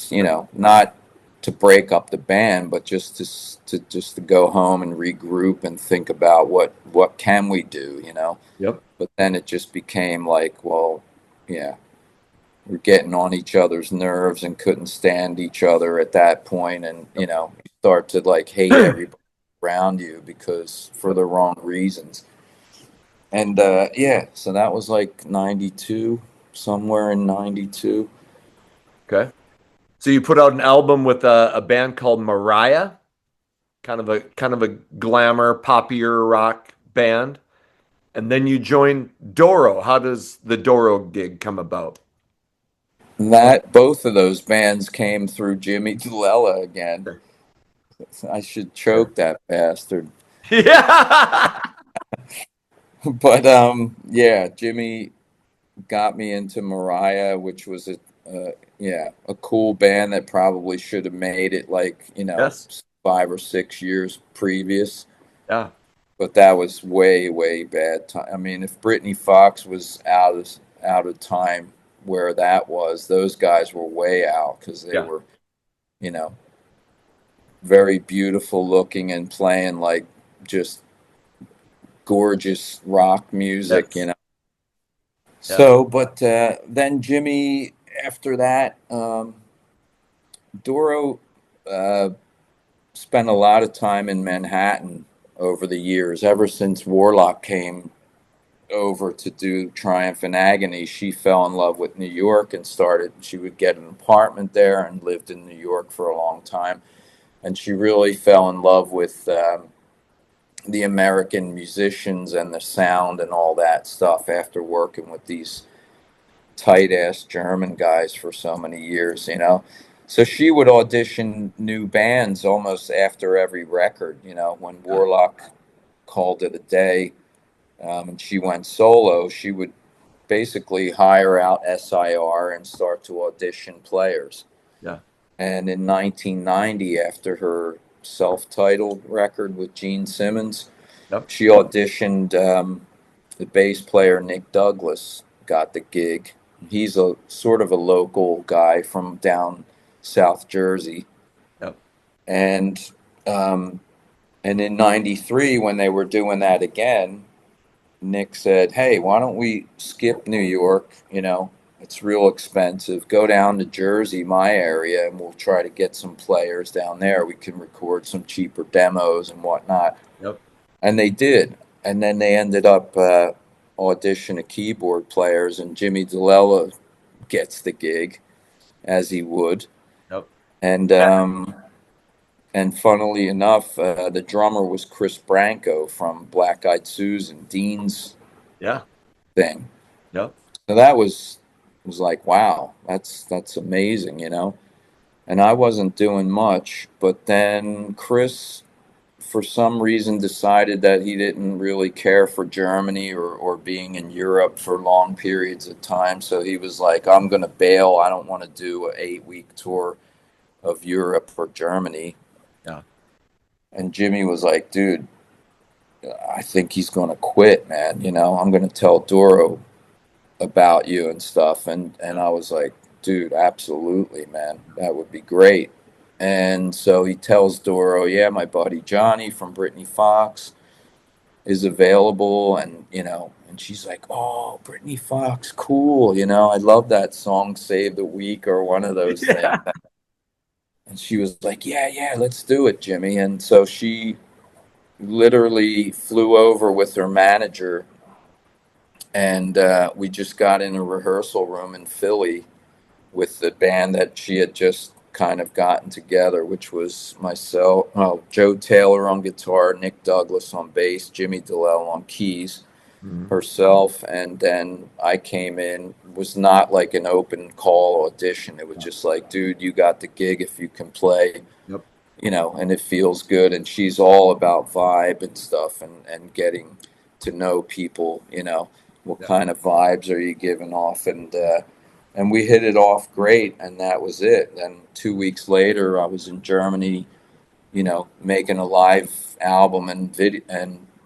not to break up the band, but just to go home and regroup and think about what can we do. Yep. But then it just became like, well, yeah, we're getting on each other's nerves and couldn't stand each other at that point, and you start to like hate Yep. everybody around you because for Yep. the wrong reasons. And yeah, so that was like 92, somewhere in 92. Okay. So you put out an album with a band called Mariah, kind of a glamour, poppier rock band, and then you joined Doro. How does the Doro gig come about? That both of those bands came through Jimmy Dulella again. I should choke that bastard. Yeah. But yeah, Jimmy got me into Mariah, which was a cool band that probably should have made it like, Yes. 5 or 6 years previous. Yeah. But that was way, way bad time. I mean, if Britny Fox was out of time where that was, those guys were way out because they Yeah. were, you know, very beautiful looking and playing like just gorgeous rock music. Yes. Yeah. So, but then Jimmy, after that, Doro uh, spent a lot of time in Manhattan over the years. Ever since Warlock came over to do Triumph and Agony, she fell in love with New York and started. She would get an apartment there and lived in New York for a long time. And she really fell in love with the American musicians and the sound and all that stuff after working with these tight ass German guys for so many years. So she would audition new bands almost after every record. When Yeah. Warlock called it a day, and she went solo, she would basically hire out SIR and start to audition players. Yeah. And in 1990, after her self-titled record with Gene Simmons, Yep. she auditioned. The bass player Nick Douglas got the gig. He's a sort of a local guy from down South Jersey, Yep. and um, and in '93 when they were doing that again, Nick said, "Hey, why don't we skip New York? It's real expensive. Go down to Jersey, my area, and we'll try to get some players down there. We can record some cheaper demos and whatnot." Yep. And they did. And then they ended up auditioning keyboard players, and Jimmy Dulella gets the gig, as he would. Yep. And funnily enough, the drummer was Chris Branco from Black Eyed Susan, Dean's Yeah. thing. Yep. So that was like, wow, that's amazing. And I wasn't doing much, but then Chris, for some reason, decided that he didn't really care for Germany or being in Europe for long periods of time. So he was like, I'm going to bail. I don't want to do an 8 week tour of Europe or Germany. Yeah. And Jimmy was like, dude, I think he's going to quit, man. I'm going to tell Doro about you and stuff. And Yeah. I was like, dude, absolutely, man. That would be great. And so he tells Doro, yeah, my buddy Johnny from Britny Fox is available. And she's like, oh, Britny Fox, cool. I love that song, Save the Week, or one of those things. Yeah. And she was like, yeah, yeah, let's do it, Jimmy. And so she literally flew over with her manager, and we just got in a rehearsal room in Philly with the band that she had just kind of gotten together, which was myself, Joe Taylor on guitar, Nick Douglas on bass, Jimmy Dillell on keys, Mhm. herself, and then I came in. It was not like an open call audition. It was Yeah. just like, dude, you got the gig if you can play, Yep. and it feels good. And she's all about vibe and stuff, and getting to know people. What Yeah. kind of vibes are you giving off? and we hit it off great, and that was it. And 2 weeks later, I was in Germany, making a live album and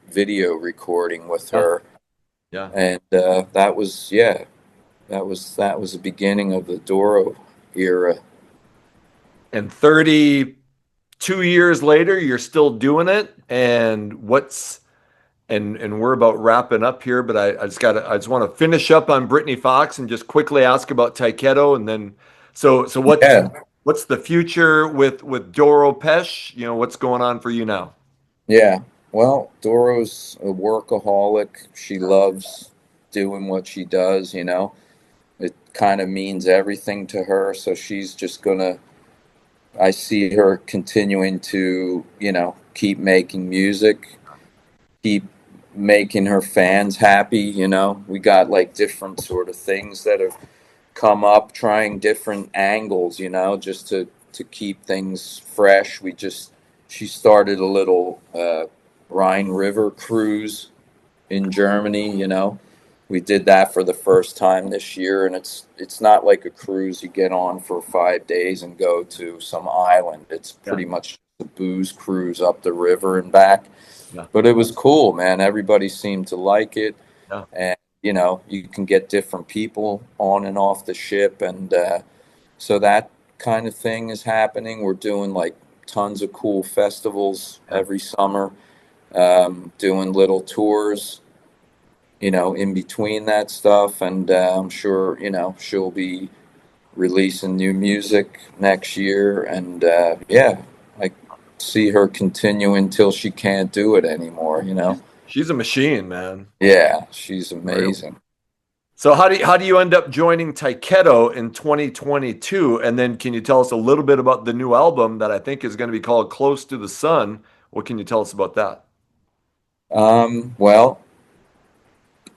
video recording with Yeah. her, Yeah. and that was yeah, that was the beginning of the Doro era. And 32 years later, you're still doing it. And we're about wrapping up here, but I just want to finish up on Brittany Fox and just quickly ask about Tyketto, and then so Yeah, what's the future with Doro Pesh? What's going on for you now? yeah. Well, Doro's a workaholic. She loves doing what she does. It kind of means everything to her. So she's just gonna. I see her continuing to, keep making music, keep making her fans happy. We got like different sort of things that have come up, trying different angles, just to keep things fresh. She started a little Rhine River cruise in Germany. We did that for the first time this year, and it's not like a cruise you get on for 5 days and go to some island. It's Yeah. pretty much a booze cruise up the river and back. Yeah. But it was cool, man. Everybody seemed to like it, Yeah. and you can get different people on and off the ship, and so that kind of thing is happening. We're doing like tons of cool festivals Yeah. every summer, doing little tours, in between that stuff. And I'm sure, she'll be releasing new music next year. And yeah, I see her continue until she can't do it anymore. She's a machine, man. Yeah, she's Real. amazing. So how do you end up joining Tyketto in 2022? And then can you tell us a little bit about the new album that I think is going to be called Close to the Sun? What can you tell us about that? Well,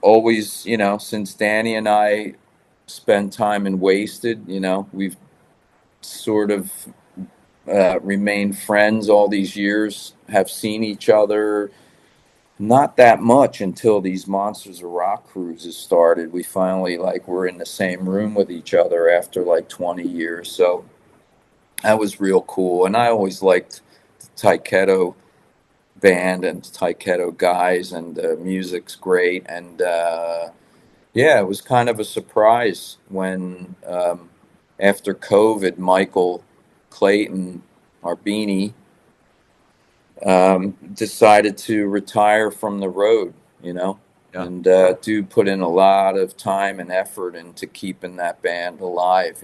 always, since Danny and I spent time in Wasted, we've sort of remained friends all these years, have seen each other not that much until these Monsters of Rock cruises started. We finally like were in the same room with each other after like 20 years. So that was real cool. And I always liked the Tyketto band and Tyketto guys, and the music's great. And yeah, it was kind of a surprise when after COVID, Michael Clayton, our beanie, decided to retire from the road, Yeah. and dude put in a lot of time and effort into keeping that band alive.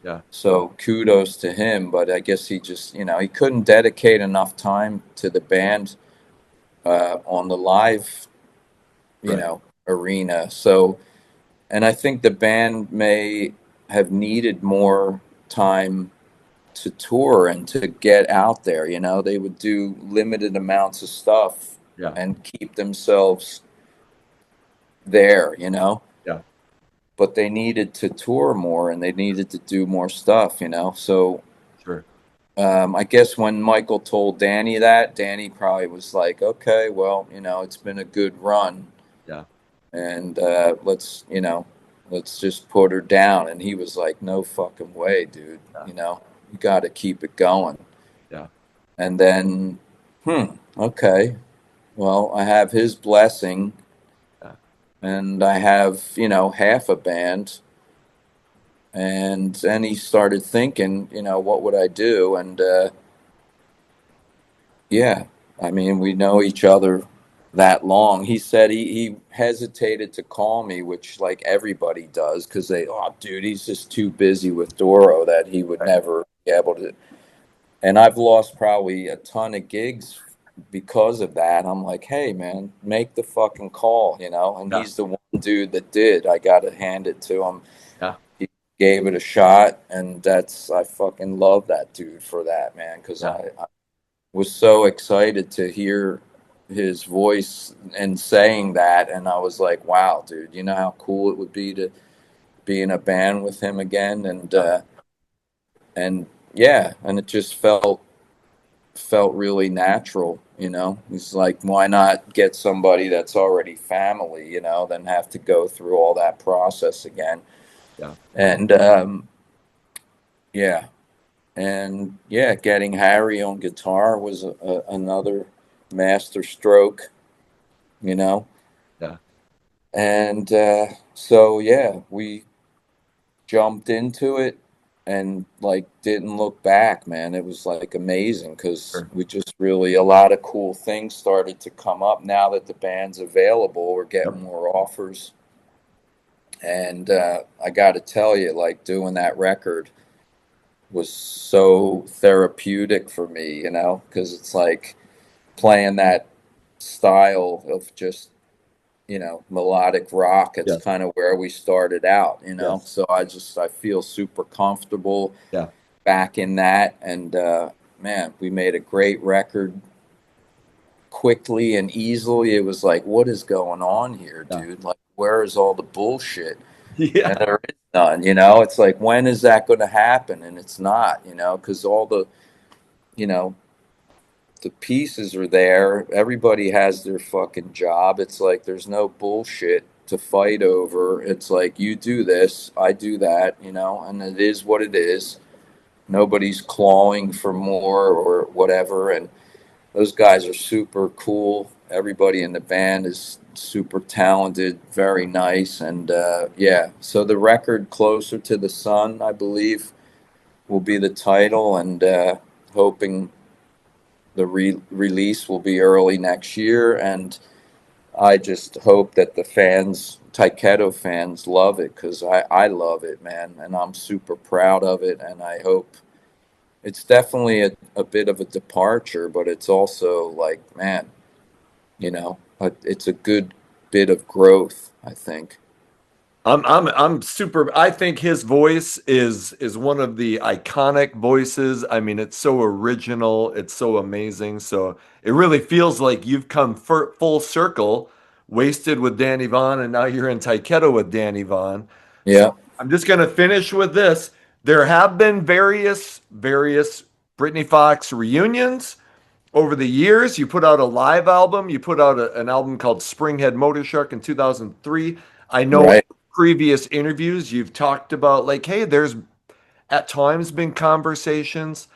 Yeah. So kudos to him, but I guess he just, he couldn't dedicate enough time to the band on the live, Right. arena. So, and I think the band may have needed more time to tour and to get out there. They would do limited amounts of stuff Yeah. and keep themselves there, Yeah. but they needed to tour more and they needed to do more stuff. So Sure. I guess when Michael told Danny that, Danny probably was like, okay, well, it's been a good run, Yeah. and let's just put her down. And he was like, no fucking way, dude. Yeah. You got to keep it going. Yeah. And then, okay, well, I have his blessing, Yeah. and I have, half a band. And then he started thinking, what would I do? And yeah, I mean, we know each other that long. He said he hesitated to call me, which like everybody does, because oh, dude, he's just too busy with Doro that he would Right. never be able to. And I've lost probably a ton of gigs because of that. I'm like, hey, man, make the fucking call. And Yeah. he's the one dude that did. I got to hand it to him. Yeah. He gave it a shot, and I fucking love that dude for that, man, because Yeah. I was so excited to hear his voice and saying that. And I was like, wow, dude, you know how cool it would be to be in a band with him again. Yeah. And yeah, and it just felt really natural. He's like, why not get somebody that's already family, than have to go through all that process again. Yeah. And yeah, and yeah, getting Harry on guitar was another master stroke, you know. Yeah. And so yeah, we jumped into it and like didn't look back, man. It was like amazing because Sure. we just really a lot of cool things started to come up now that the band's available. We're Yep. getting more offers, and I got to tell you, like doing that record was so therapeutic for me, you know, because it's like playing that style of just melodic rock. It's Yes. kind of where we started out, Yes. so I feel super comfortable Yeah. back in that. And man, we made a great record quickly and easily. It was like, what is going on here, Yeah. dude? Like, where is all the bullshit? And Yeah. there is none. It's like, when is that going to happen? And it's not, because all you know the pieces are there. Everybody has their fucking job. It's like there's no bullshit to fight over. It's like, you do this, I do that, and it is what it is. Nobody's clawing for more or whatever. And those guys are super cool. Everybody in the band is super talented, very nice. And yeah, so the record Closer to the Sun, I believe, will be the title. And hoping the release will be early next year. And I just hope that the fans, Tyketto fans, love it because I love it, man. And I'm super proud of it. And I hope it's definitely a bit of a departure, but it's also like, man, it's a good bit of growth, I think. I'm super. I think his voice is one of the iconic voices. I mean, it's so original, it's so amazing. So it really feels like you've come full circle, wasted with Danny Vaughn, and now you're in Tyketto with Danny Vaughn. So Yeah, I'm just gonna finish with this. There have been various Britny Fox reunions over the years. You put out a live album. You put out an album called Springhead Motor Shark in 2003. I know in right. previous interviews you've talked about like, hey, there's at times been conversations.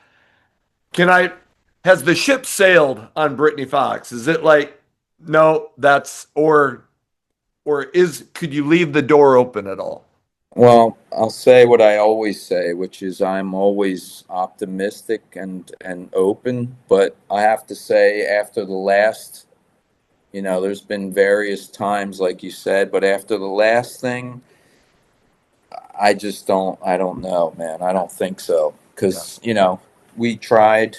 Can I, has the ship sailed on Britny Fox? Is it like, no, or could you leave the door open at all? Well, I'll say what I always say, which is I'm always optimistic and open, but I have to say after the last, there's been various times like you said, but after the last thing, I don't know, man. I don't think so. Yeah, Because, we tried,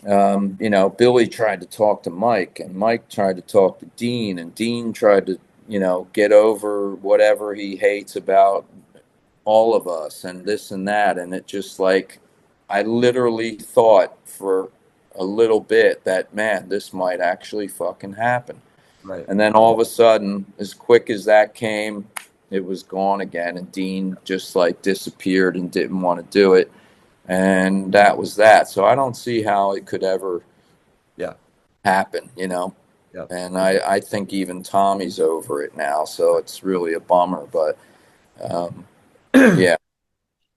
Billy tried to talk to Mike, and Mike tried to talk to Dean, and Dean tried to, get over whatever he hates about all of us and this and that. And it just like, I literally thought for a little bit that, man, this might actually fucking happen. right. And then all of a sudden, as quick as that came, it was gone again. And Dean just like disappeared and didn't want to do it. And that was that. So I don't see how it could ever Yeah, happen. yeah. And I think even Tommy's over it now. So it's really a bummer. But um, yeah,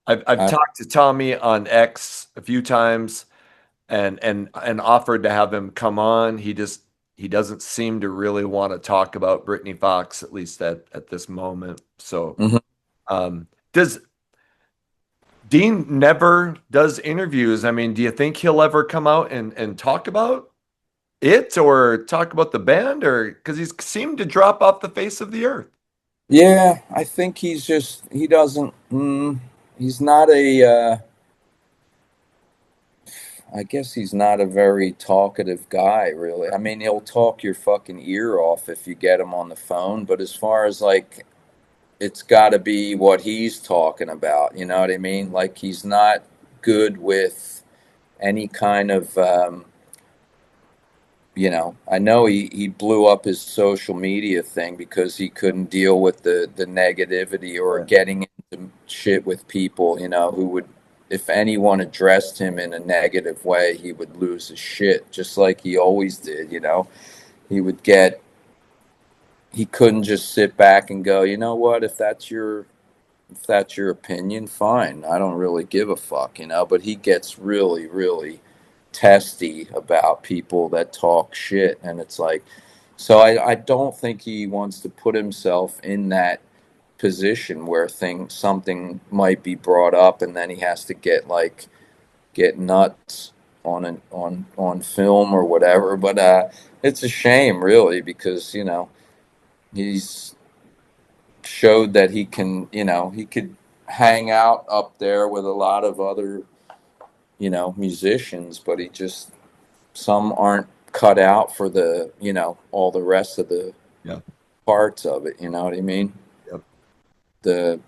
I've I, talked to Tommy on X a few times and offered to have him come on. He doesn't seem to really want to talk about Brittany Fox, at least at this moment. So mhm. does Dean never does interviews? I mean, do you think he'll ever come out and talk about it or talk about the band or because he's seemed to drop off the face of the earth? Yeah, I think he doesn't, he's not I guess he's not a very talkative guy, really. I mean, he'll talk your fucking ear off if you get him on the phone, but as far as like, it's got to be what he's talking about, you know what I mean? Like, he's not good with any kind of, I know he blew up his social media thing because he couldn't deal with the negativity or Right, getting into shit with people, who would, if anyone addressed him in a negative way, he would lose his shit, just like he always did. He would get, he couldn't just sit back and go, you know what, if that's your if that's your opinion, fine. I don't really give a fuck, you know. But he gets really, really testy about people that talk shit, and it's like, so I don't think he wants to put himself in that position where something might be brought up, and then he has to get nuts on film or whatever. But it's a shame, really, because he's showed that he can, he could hang out up there with a lot of other, musicians, but he just, some aren't cut out for the, all the rest of the Yeah. parts of it. You know what I mean? Yep. The,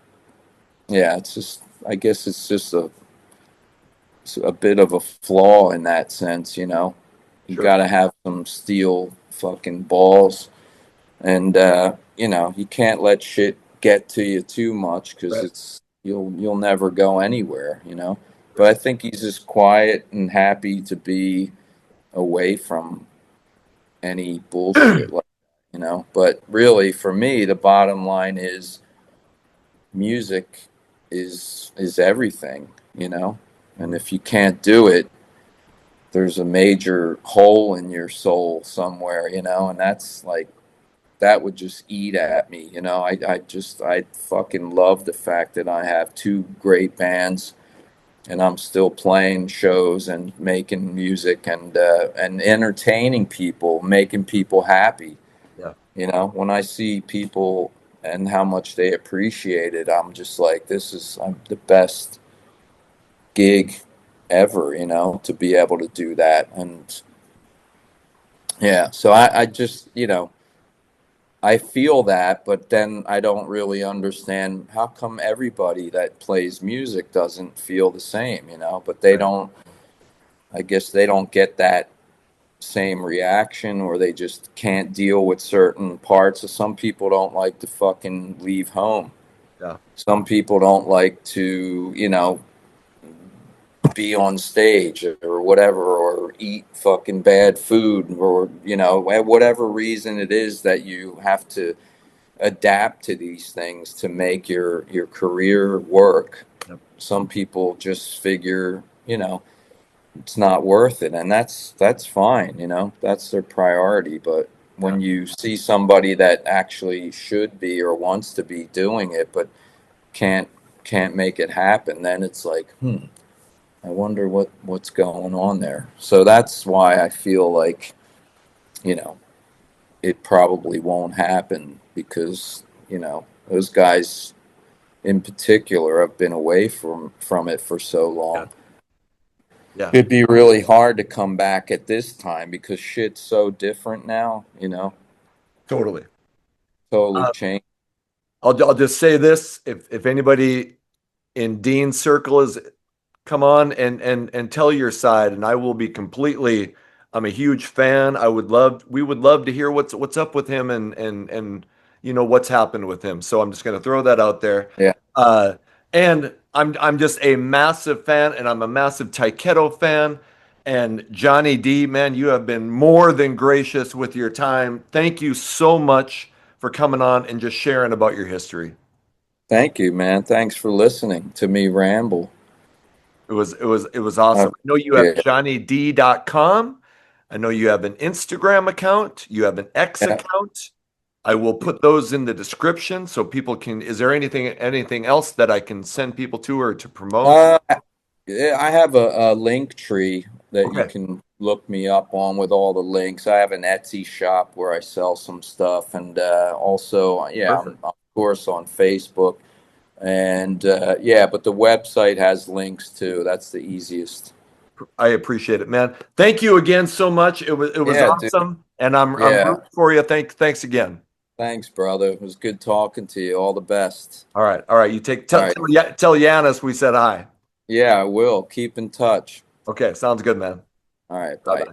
yeah, it's just, I guess it's a bit of a flaw in that sense. You Sure. got to have some steel fucking balls, and you can't let shit get to you too much, because Right. you'll never go anywhere. But I Right. think he's just quiet and happy to be away from any bullshit, like, but really, for me, the bottom line is music is everything. And Mhm. if you can't do it, there's a major hole in your soul somewhere. And that's like, that would just eat at me. I fucking love the fact that I have two great bands, and I'm still playing shows and making music, and entertaining people, making people happy. Yeah. When I see people and how much they appreciate it, I'm just like, I'm the best gig ever, to be able to do that. And yeah, so I just, I feel that, but then I don't really understand how come everybody that plays music doesn't feel the same, but they Right. don't, I guess they don't get that same reaction, or they just can't deal with certain parts. So some people don't like to fucking leave home. Yeah. Some people don't like to, be on stage or whatever, or eat fucking bad food, or, whatever reason it is that you have to adapt to these things to make your career work. Yep. Some people just figure, it's not worth it, and that's fine. That's their priority. But Yeah. when you see somebody that actually should be or wants to be doing it, but can't can't make it happen, then it's like, I wonder what's going on there. So that's why I feel like, you know it probably won't happen, because those guys in particular have been away from it for so Yeah. long. Yeah. It'd be really hard to come back at this time, because shit's so different now, Totally. totally Uh, changed. I'll just say this: if anybody in Dean's circle is, come on and tell your side, and I will be completely. I'm a huge fan. We would love to hear what's up with him, and what's happened with him. So I'm just going to throw that out there. Yeah. Uh, and I'm just a massive fan, and I'm a massive Tyketto fan. And Johnny D, man, you have been more than gracious with your time. Thank you so much for coming on and just sharing about your history. Thank you, man. Thanks for listening to me ramble. It was I awesome. I know you have appreciate it. johnnyd.com. I know you have an Instagram account. You have an X Yeah. account. I will put those in the description so people can. Is there anything else that I can send people to or to promote? Uh, yeah, I have a link tree that you Okay, can look me up on with all the links. I have an Etsy shop where I sell some stuff, and also, yeah, I'm perfect. of course on Facebook, and yeah, but the website has links too. That's the easiest. I appreciate it, man. Thank you again so much. It was Yeah, dude. awesome, and I'm Yeah, rooting for you. Thanks again. thanks, brother. It was good talking to you. All the best. All right. You take All tell right. tell, tell Yanis we said hi. Yeah, I will. Keep in touch. Okay, sounds good, man. All right, Bye bye. bye.